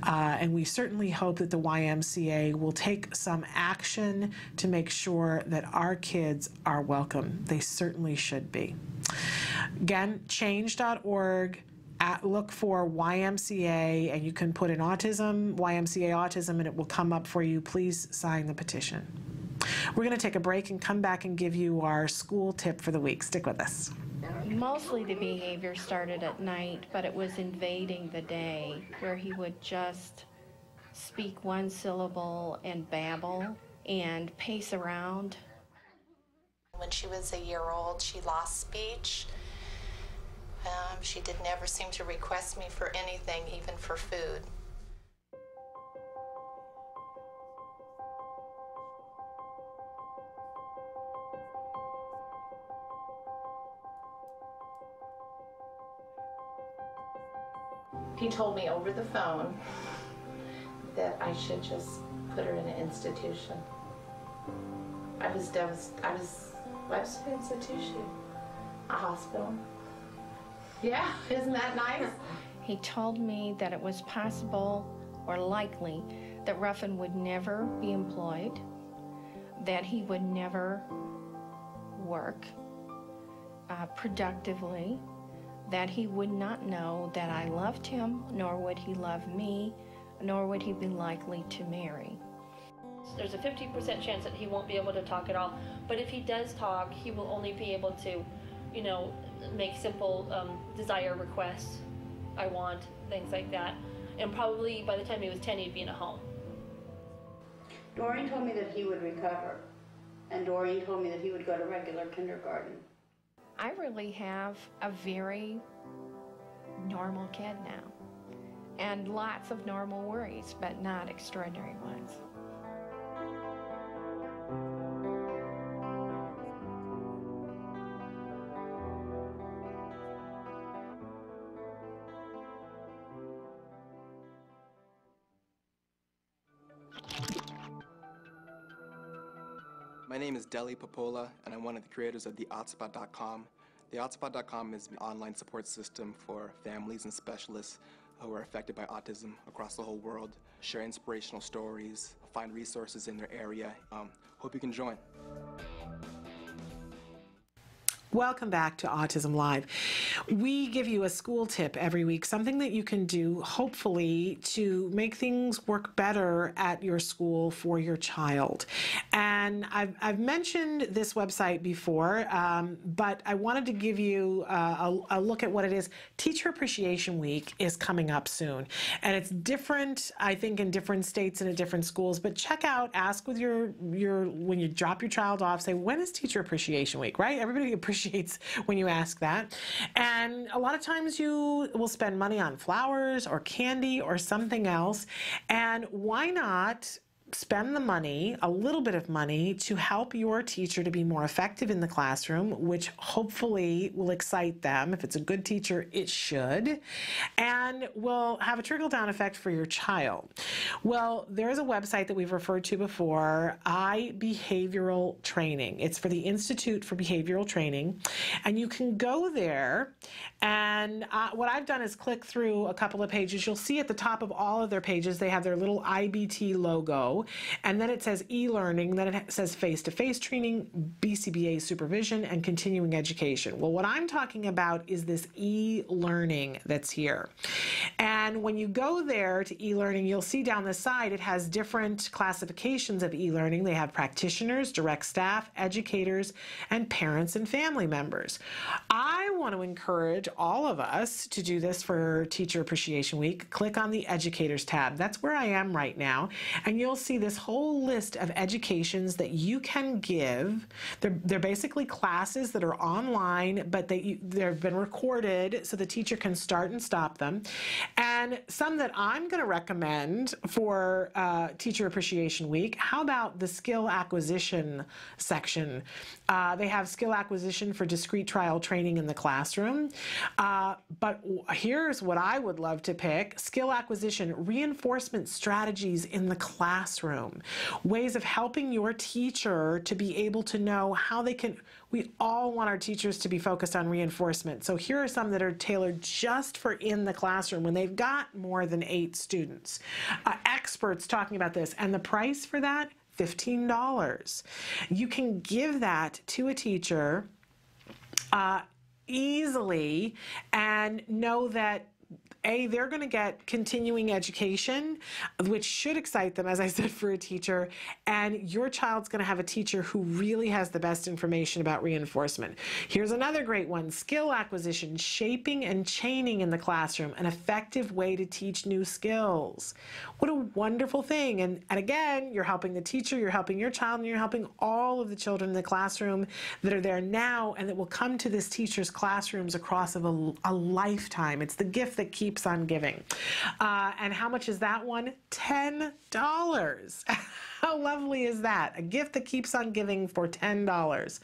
And we certainly hope that the YMCA will take some action to make sure that our kids are welcome. They certainly should be. Again, change.org. Look for YMCA, and you can put in autism, YMCA autism, and it will come up for you. Please sign the petition. We're going to take a break and come back and give you our school tip for the week. Stick with us. Mostly the behavior started at night, but it was invading the day, where he would just speak one syllable and babble and pace around. When she was a year old, she lost speech. She did never seem to request me for anything, even for food. He told me over the phone that I should just put her in an institution. I was devastated. What's an institution? A hospital. Yeah, isn't that nice? He told me that it was possible or likely that Ruffin would never be employed, that he would never work productively, that he would not know that I loved him, nor would he love me, nor would he be likely to marry. There's a 50% chance that he won't be able to talk at all, but if he does talk, he will only be able to, you know, make simple desire requests, I want, things like that. And probably by the time he was 10, he'd be in a home. Doreen told me that he would recover, and Doreen told me that he would go to regular kindergarten. I really have a very normal kid now, and lots of normal worries, but not extraordinary ones. My name is Deli Popola, and I'm one of the creators of thehotspot.com. Thehotspot.com is an online support system for families and specialists who are affected by autism across the whole world. Share inspirational stories, find resources in their area. Hope you can join. Welcome back to Autism Live. We give you a school tip every week, something that you can do, hopefully, to make things work better at your school for your child. And I've mentioned this website before, but I wanted to give you a look at what it is. Teacher Appreciation Week is coming up soon. And it's different, I think, in different states and at different schools. But check out, ask with when you drop your child off, say, when is Teacher Appreciation Week, right? Everybody appreciates when you ask that. And a lot of times you will spend money on flowers or candy or something else. And why not spend the money, a little bit of money, to help your teacher to be more effective in the classroom, which hopefully will excite them. If it's a good teacher, it should, and will have a trickle-down effect for your child. Well, there's a website that we've referred to before, iBehavioral Training. It's for the Institute for Behavioral Training, and you can go there, and what I've done is click through a couple of pages. You'll see at the top of all of their pages, they have their little IBT logo, and then it says e-learning, then it says face-to-face training, BCBA supervision, and continuing education. Well, what I'm talking about is this e-learning that's here. And when you go there to e-learning, you'll see down the side it has different classifications of e-learning. They have practitioners, direct staff, educators, and parents and family members. I want to encourage all of us to do this for Teacher Appreciation Week. Click on the Educators tab. That's where I am right now. And you'll see this whole list of educations that you can give. They're basically classes that are online, but they've been recorded so the teacher can start and stop them. And some that I'm going to recommend for Teacher Appreciation Week. How about the skill acquisition section? They have skill acquisition for discrete trial training in the classroom. But here's what I would love to pick. Skill acquisition, reinforcement strategies in the classroom. Ways of helping your teacher to be able to know how they can. We all want our teachers to be focused on reinforcement. So here are some that are tailored just for in the classroom when they've got more than 8 students. Experts talking about this. And the price for that? $15. You can give that to a teacher easily and know that they're going to get continuing education, which should excite them, as I said, for a teacher, and your child's going to have a teacher who really has the best information about reinforcement. Here's another great one, skill acquisition, shaping and chaining in the classroom, an effective way to teach new skills. What a wonderful thing. And again, you're helping the teacher, you're helping your child, and you're helping all of the children in the classroom that are there now and that will come to this teacher's classrooms across a lifetime. It's the gift that keeps on giving. And how much is that one? $10. How lovely is that? A gift that keeps on giving for $10.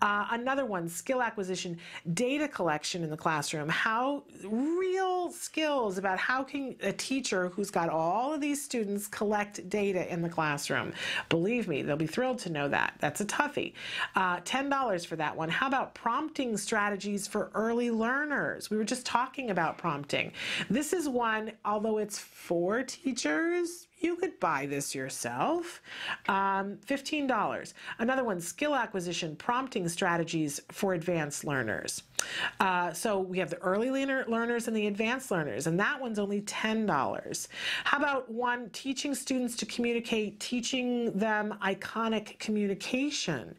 Another one, skill acquisition, data collection in the classroom. How real skills about how can a teacher who's got all of these students collect data in the classroom. Believe me, they'll be thrilled to know that. That's a toughie. $10 for that one. How about prompting strategies for early learners? We were just talking about prompting. This is one, although it's for teachers, you could buy this yourself. $15. Another one, skill acquisition, prompting strategies for advanced learners. So we have the early learners and the advanced learners, and that one's only $10. How about one, teaching students to communicate, teaching them iconic communication?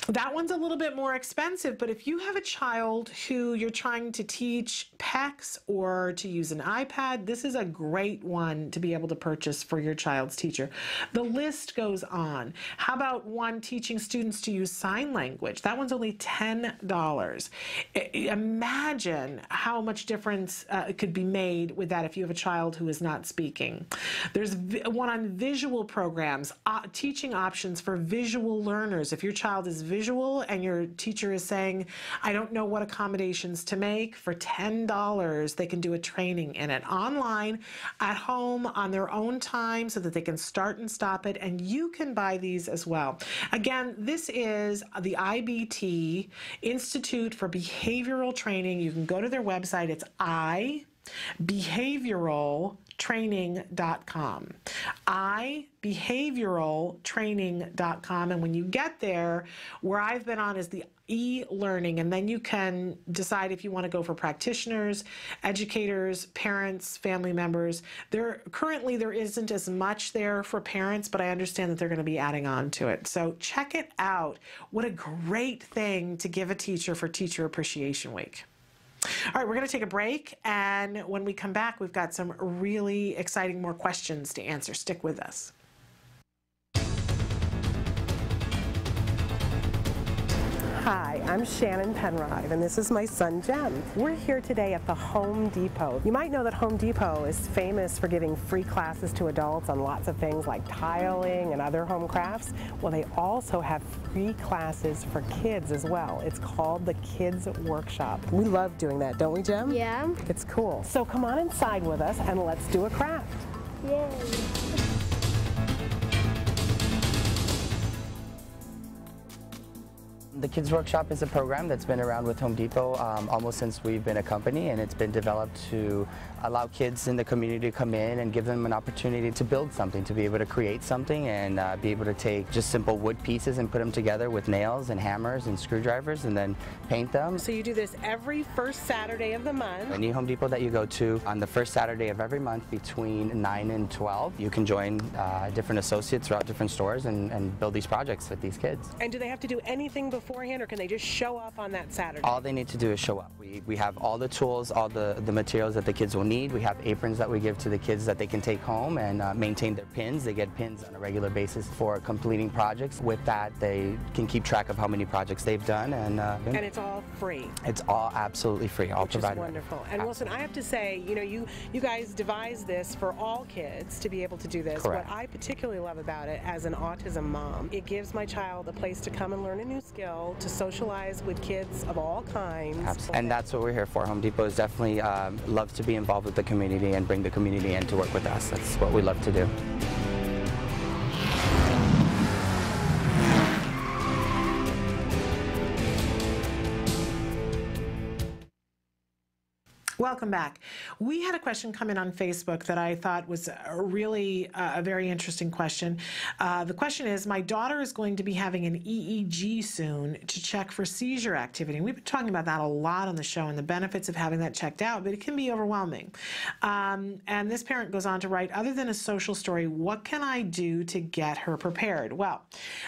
That one's a little bit more expensive, but if you have a child who you're trying to teach PECS or to use an iPad, this is a great one to be able to purchase for your child's teacher. The list goes on. How about one, teaching students to use sign language? That one's only $10. Imagine how much difference could be made with that if you have a child who is not speaking. There's one on visual programs, teaching options for visual learners. If your child is visual and your teacher is saying, I don't know what accommodations to make, for $10 they can do a training in it online, at home, on their own time, so that they can start and stop it, and you can buy these as well. Again, this is the IBT, Institute for Behavioral Training. You can go to their website. It's ibehavioraltraining.com. ibehavioraltraining.com. And when you get there, where I've been on is the e-learning, and then you can decide if you want to go for practitioners, educators, parents, family members. Currently there isn't as much there for parents, but I understand that they're going to be adding on to it. So check it out. What a great thing to give a teacher for Teacher Appreciation Week. All right, we're going to take a break, and when we come back, we've got some really exciting more questions to answer. Stick with us. Hi, I'm Shannon Penrod, and this is my son, Jem. We're here today at the Home Depot. You might know that Home Depot is famous for giving free classes to adults on lots of things like tiling and other home crafts. Well, they also have free classes for kids as well. It's called the Kids Workshop. We love doing that, don't we, Jem? Yeah. It's cool. So come on inside with us and let's do a craft. Yay. The Kids Workshop is a program that's been around with Home Depot almost since we've been a company, and it's been developed to allow kids in the community to come in and give them an opportunity to build something, to be able to create something and be able to take just simple wood pieces and put them together with nails and hammers and screwdrivers and then paint them. So you do this every first Saturday of the month. Any Home Depot that you go to on the first Saturday of every month between 9 and 12, you can join different associates throughout different stores and build these projects with these kids. And do they have to do anything beforehand, or can they just show up on that Saturday? All they need to do is show up. We have all the tools, all the materials that the kids will need. We have aprons that we give to the kids that they can take home and maintain their pins. They get pins on a regular basis for completing projects. With that, they can keep track of how many projects they've done. And it's all free. It's all absolutely free, all provided. Which is wonderful. And Wilson, I have to say, you know, you guys devised this for all kids to be able to do this. Correct. What I particularly love about it as an autism mom, it gives my child a place to come and learn a new skill, to socialize with kids of all kinds. Absolutely. And that's what we're here for. Home Depot is definitely loves to be involved with the community and bring the community in to work with us. That's what we love to do. Welcome back. We had a question come in on Facebook that I thought was really a very interesting question. The question is, my daughter is going to be having an EEG soon to check for seizure activity. And we've been talking about that a lot on the show and the benefits of having that checked out, but it can be overwhelming. And this parent goes on to write, other than a social story, what can I do to get her prepared? Well,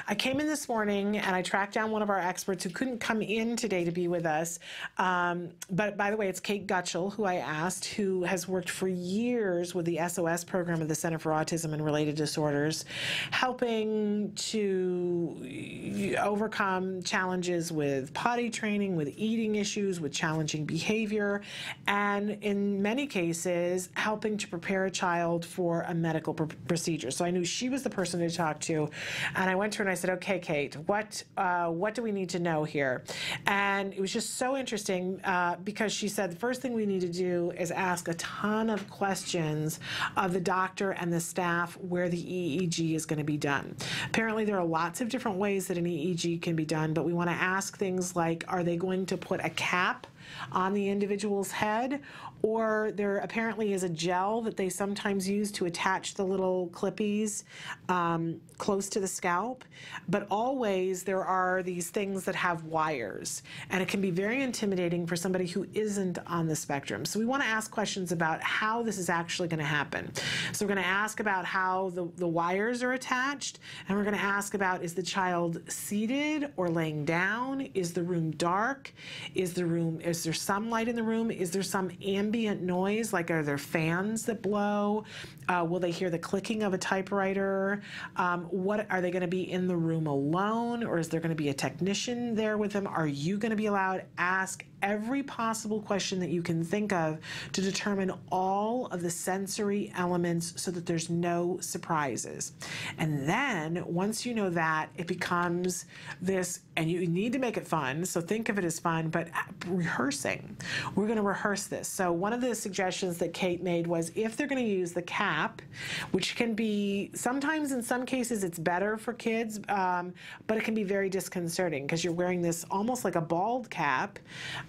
I came in this morning and I tracked down one of our experts who couldn't come in today to be with us. But by the way, it's Kate Gutschel, who I asked, who has worked for years with the SOS program of the Center for Autism and Related Disorders, helping to overcome challenges with potty training, with eating issues, with challenging behavior, and in many cases, helping to prepare a child for a medical procedure. So I knew she was the person to talk to, and I went to her and I said, okay, Kate, what do we need to know here? And it was just so interesting because she said the first thing we need to do is ask a ton of questions of the doctor and the staff where the EEG is going to be done. Apparently there are lots of different ways that an EEG can be done, but we want to ask things like, are they going to put a cap on the individual's head? Or there apparently is a gel that they sometimes use to attach the little clippies close to the scalp. But always there are these things that have wires, and it can be very intimidating for somebody who isn't on the spectrum. So we want to ask questions about how this is actually going to happen. So we're going to ask about how the wires are attached, and we're going to ask about, is the child seated or laying down? Is the room dark? Is Is there some light in the room? Is there some ambient noise? Like, are there fans that blow? Will they hear the clicking of a typewriter? What are they going to be in the room alone, or is there going to be a technician there with them? Are you going to be allowed? Ask every possible question that you can think of to determine all of the sensory elements so that there's no surprises. And then once you know that, it becomes this, and you need to make it fun, so think of it as fun, but rehearsing. We're going to rehearse this. So one of the suggestions that Kate made was if they're going to use the cap, which can be, sometimes in some cases it's better for kids, but it can be very disconcerting because you're wearing this almost like a bald cap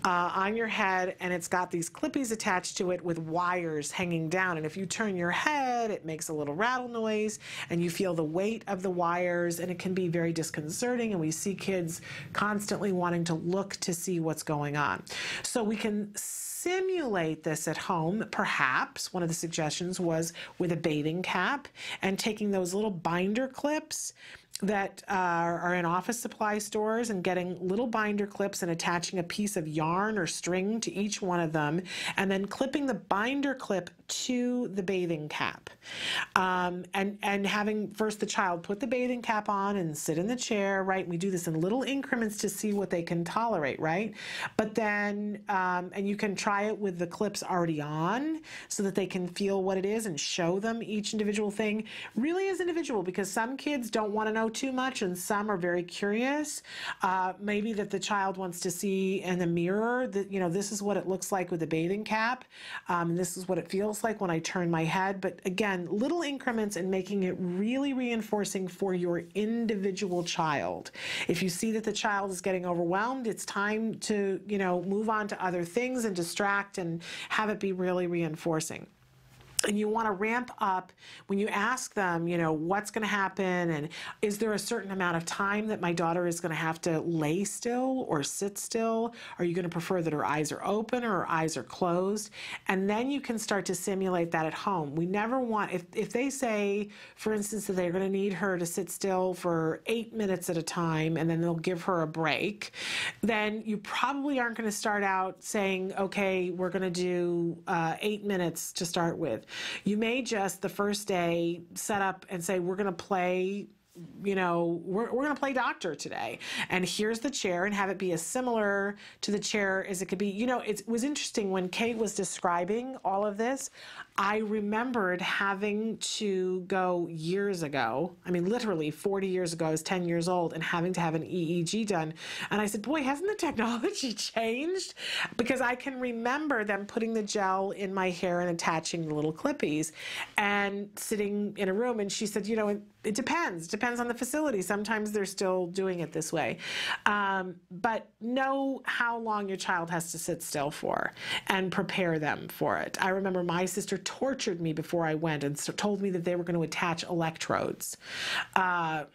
on your head, and it's got these clippies attached to it with wires hanging down, and if you turn your head it makes a little rattle noise and you feel the weight of the wires, and it can be very disconcerting, and we see kids constantly wanting to look to see what's going on. So we can simulate this at home. Perhaps one of the suggestions was with a bathing cap and taking those little binder clips that are in office supply stores and getting little binder clips and attaching a piece of yarn or string to each one of them, and then clipping the binder clip to the bathing cap. And having first the child put the bathing cap on and sit in the chair, right? We do this in little increments to see what they can tolerate, right? But then, and you can try it with the clips already on so that they can feel what it is and show them each individual thing. Really is individual, because some kids don't want to know too much and some are very curious. Maybe that the child wants to see in the mirror that, you know, this is what it looks like with the bathing cap. This is what it feels like when I turn my head. But again, little increments and making it really reinforcing for your individual child. If you see that the child is getting overwhelmed, it's time to, you know, move on to other things and distract and have it be really reinforcing. And you want to ramp up when you ask them, you know, what's going to happen, and is there a certain amount of time that my daughter is going to have to lay still or sit still? Are you going to prefer that her eyes are open or her eyes are closed? And then you can start to simulate that at home. We never want, if they say, for instance, that they're going to need her to sit still for 8 minutes at a time and then they'll give her a break, then you probably aren't going to start out saying, okay, we're going to do 8 minutes to start with. You may just the first day set up and say, we're going to play, you know, we're going to play doctor today, and here's the chair, and have it be as similar to the chair as it could be. You know, it was interesting when Kate was describing all of this. I remembered having to go years ago, I mean literally 40 years ago, I was 10 years old, and having to have an EEG done. And I said, boy, hasn't the technology changed? Because I can remember them putting the gel in my hair and attaching the little clippies and sitting in a room. And she said, you know, it depends. It depends on the facility. Sometimes they're still doing it this way. But know how long your child has to sit still for and prepare them for it. I remember my sister tortured me before I went and told me that they were going to attach electrodes. And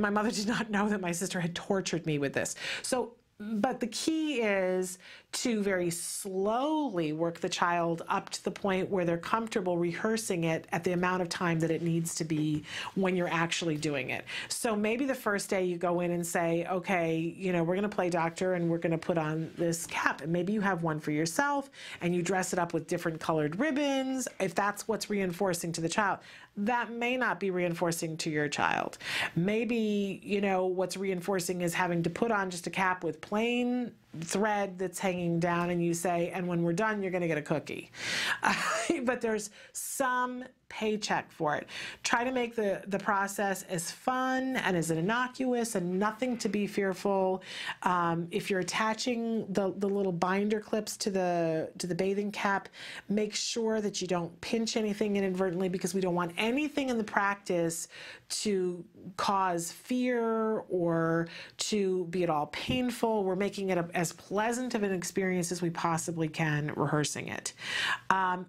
my mother did not know that my sister had tortured me with this. So, but the key is to very slowly work the child up to the point where they're comfortable rehearsing it at the amount of time that it needs to be when you're actually doing it. So maybe the first day you go in and say, okay, you know, we're going to play doctor and we're going to put on this cap. And maybe you have one for yourself and you dress it up with different colored ribbons. If that's what's reinforcing to the child, that may not be reinforcing to your child. Maybe, you know, what's reinforcing is having to put on just a cap with plain thread that's hanging down, and you say, and when we're done, you're going to get a cookie. But there's some paycheck for it. Try to make the process as fun and as innocuous and nothing to be fearful. If you're attaching the little binder clips to the bathing cap, make sure that you don't pinch anything inadvertently, because we don't want anything in the practice to cause fear or to be at all painful. We're making it as pleasant of an experience as we possibly can rehearsing it.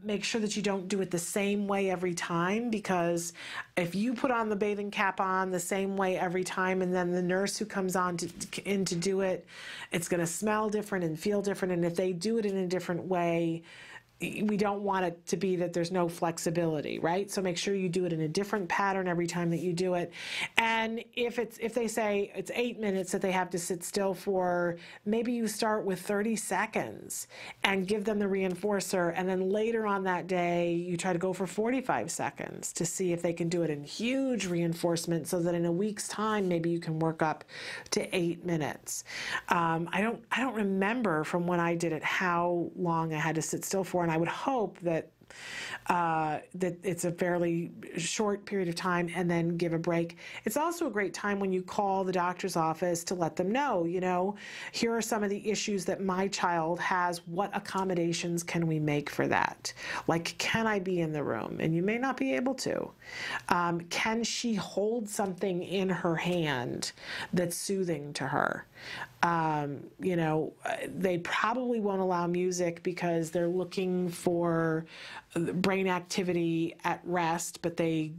Make sure that you don't do it the same way every time, because if you put on the bathing cap on the same way every time and then the nurse who comes on in to do it, it's going to smell different and feel different. And if they do it in a different way, we don't want it to be that there's no flexibility, right? So make sure you do it in a different pattern every time that you do it. And if they say it's 8 minutes that they have to sit still for, maybe you start with 30 seconds and give them the reinforcer, and then later on that day you try to go for 45 seconds to see if they can do it in huge reinforcement, so that in a week's time maybe you can work up to 8 minutes. I don't remember from when I did it how long I had to sit still for, and I would hope that that it's a fairly short period of time and then give a break. It's also a great time when you call the doctor's office to let them know, you know, here are some of the issues that my child has. What accommodations can we make for that? Like, can I be in the room? And you may not be able to. Can she hold something in her hand that's soothing to her? You know, they probably won't allow music because they're looking for brain activity at rest, but they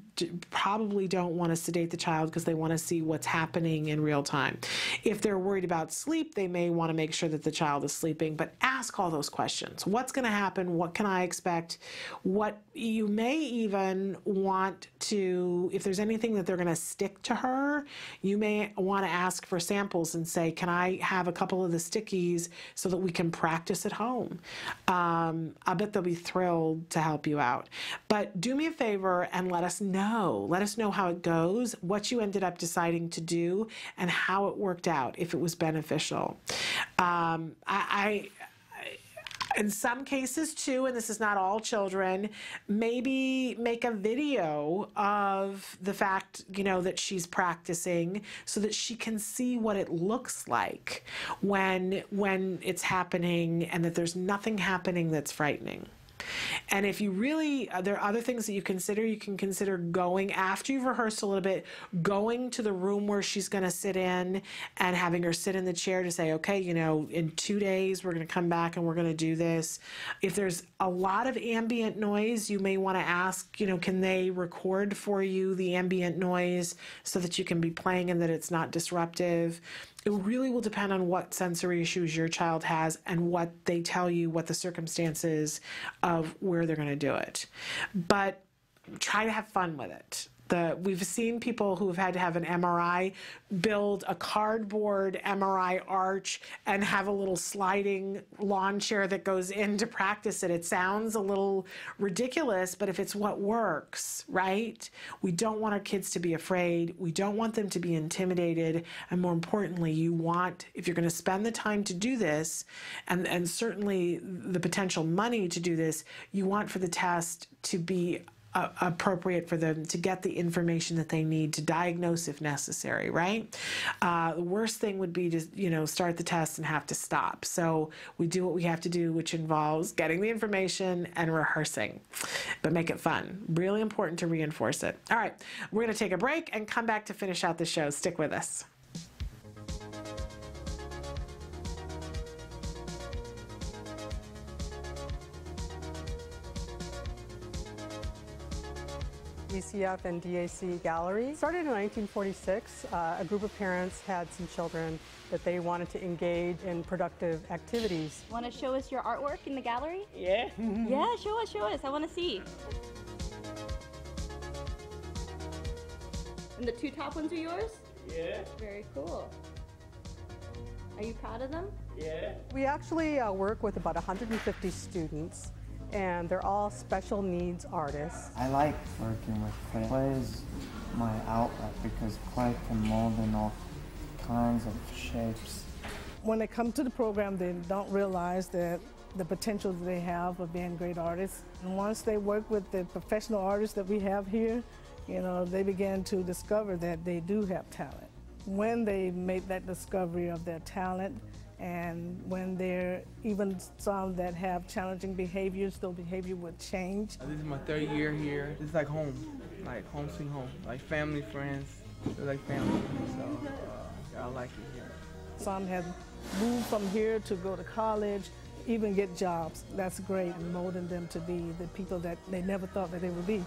probably don't want to sedate the child because they want to see what's happening in real time. If they're worried about sleep, they may want to make sure that the child is sleeping, but ask all those questions. What's going to happen? What can I expect? What you may even want to, if there's anything that they're going to stick to her, you may want to ask for samples and say, can I have a couple of the stickies so that we can practice at home? I bet they'll be thrilled to help you out. But do me a favor and let us know. Let us know how it goes, what you ended up deciding to do, and how it worked out, if it was beneficial. In some cases too, and this is not all children, maybe make a video of the fact, you know, that she's practicing so that she can see what it looks like when it's happening, and that there's nothing happening that's frightening. And if you really, there are other things that you can consider going, after you've rehearsed a little bit, going to the room where she's going to sit in and having her sit in the chair to say, okay, you know, in 2 days we're going to come back and we're going to do this. If there's a lot of ambient noise, you may want to ask, you know, can they record for you the ambient noise so that you can be playing and that it's not disruptive. It really will depend on what sensory issues your child has and what they tell you, what the circumstances of where they're going to do it. But try to have fun with it. We've seen people who have had to have an MRI build a cardboard MRI arch and have a little sliding lawn chair that goes in to practice it. It sounds a little ridiculous, but if it's what works, right? We don't want our kids to be afraid. We don't want them to be intimidated. And more importantly, you want, if you're going to spend the time to do this, and certainly the potential money to do this, you want for the test to be appropriate for them to get the information that they need to diagnose if necessary, right? The worst thing would be to, you know, start the test and have to stop. So we do what we have to do, which involves getting the information and rehearsing, but make it fun. Really important to reinforce it. All right, we're going to take a break and come back to finish out the show. Stick with us. ECF and DAC Gallery. Started in 1946. A group of parents had some children that they wanted to engage in productive activities. Want to show us your artwork in the gallery? Yeah. Yeah, show us. I want to see. And the two top ones are yours? Yeah. Very cool. Are you proud of them? Yeah. We actually work with about 150 students, and they're all special needs artists. I like working with clay. Clay is my outlet because clay can mold in all kinds of shapes. When they come to the program, they don't realize that the potential that they have of being great artists. And once they work with the professional artists that we have here, you know, they begin to discover that they do have talent. When they make that discovery of their talent, and when there are even some that have challenging behaviors, their behavior would change. This is my third year here. It's like home sweet home, like family, friends. They're like family, so I like it here. Some have moved from here to go to college, even get jobs. That's great, and molding them to be the people that they never thought that they would be.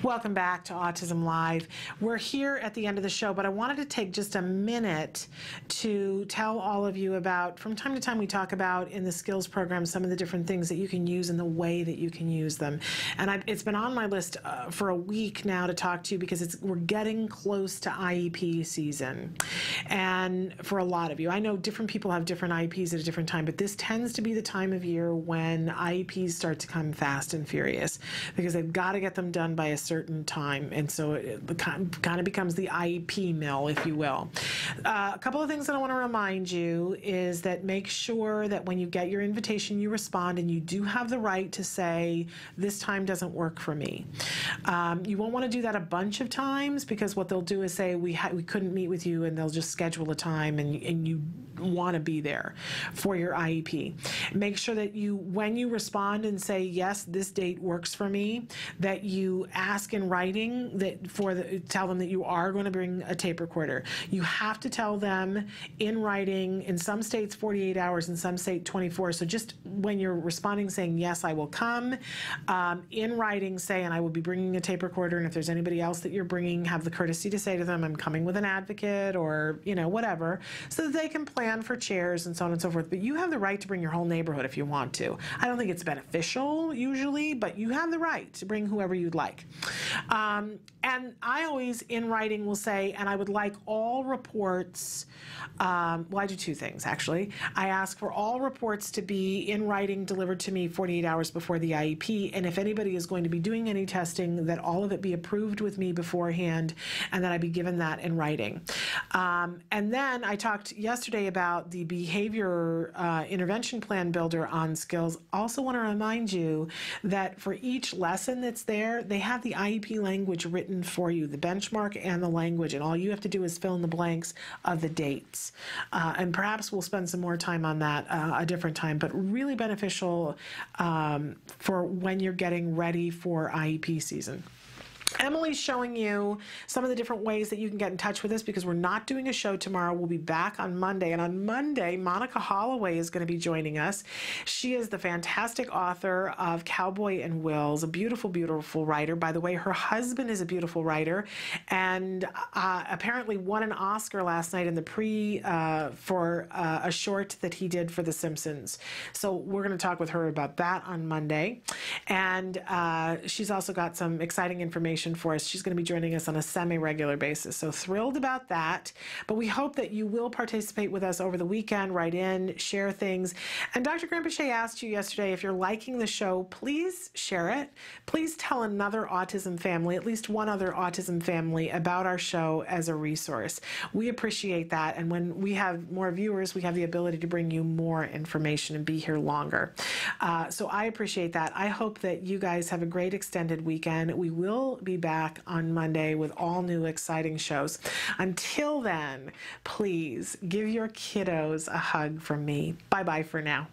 Welcome back to Autism Live. We're here at the end of the show, but I wanted to take just a minute to tell all of you about, from time to time we talk about in the skills program some of the different things that you can use and the way that you can use them. And it's been on my list for a week now to talk to you because we're getting close to IEP season. And for a lot of you, I know different people have different IEPs at a different time, but this tends to be the time of year when IEPs start to come fast and furious because they've got to get them done by a certain time, and so it kind of becomes the IEP mill, if you will. A couple of things that I want to remind you is that make sure that when you get your invitation, you respond, and you do have the right to say, this time doesn't work for me. You won't want to do that a bunch of times because what they'll do is say, we couldn't meet with you, and they'll just schedule a time, and you want to be there for your IEP. Make sure that when you respond and say, yes, this date works for me, that you ask in writing tell them that you are going to bring a tape recorder. You have to tell them in writing, in some states 48 hours, in some states 24. So just when you're responding saying, yes, I will come, in writing say, and I will be bringing a tape recorder, and if there's anybody else that you're bringing, have the courtesy to say to them, I'm coming with an advocate or, whatever, so that they can plan for chairs and so on and so forth. But you have the right to bring your whole neighborhood if you want to. I don't think it's beneficial usually, but you have the right to bring whoever you'd like. And I always, in writing, will say, and I would like all reports, well, I do two things, actually. I ask for all reports to be in writing delivered to me 48 hours before the IEP, and if anybody is going to be doing any testing, that all of it be approved with me beforehand, and that I be given that in writing. And then I talked yesterday about the behavior intervention plan builder on skills. Also want to remind you that for each lesson that's there, they have the IEP language written for you, the benchmark and the language, and all you have to do is fill in the blanks of the dates. And perhaps we'll spend some more time on that a different time, but really beneficial for when you're getting ready for IEP season. Emily's showing you some of the different ways that you can get in touch with us because we're not doing a show tomorrow. We'll be back on Monday. And on Monday, Monica Holloway is going to be joining us. She is the fantastic author of Cowboy and Wills, a beautiful, beautiful writer. By the way, her husband is a beautiful writer and apparently won an Oscar last night in the for a short that he did for The Simpsons. So we're going to talk with her about that on Monday. And she's also got some exciting information for us. She's going to be joining us on a semi-regular basis. So thrilled about that. But we hope that you will participate with us over the weekend, write in, share things. And Dr. Grimpeche asked you yesterday, if you're liking the show, please share it. Please tell another autism family, at least one other autism family, about our show as a resource. We appreciate that. And when we have more viewers, we have the ability to bring you more information and be here longer. So I appreciate that. I hope that you guys have a great extended weekend. We will be back on Monday with all new exciting shows. Until then, please give your kiddos a hug from me. Bye-bye for now.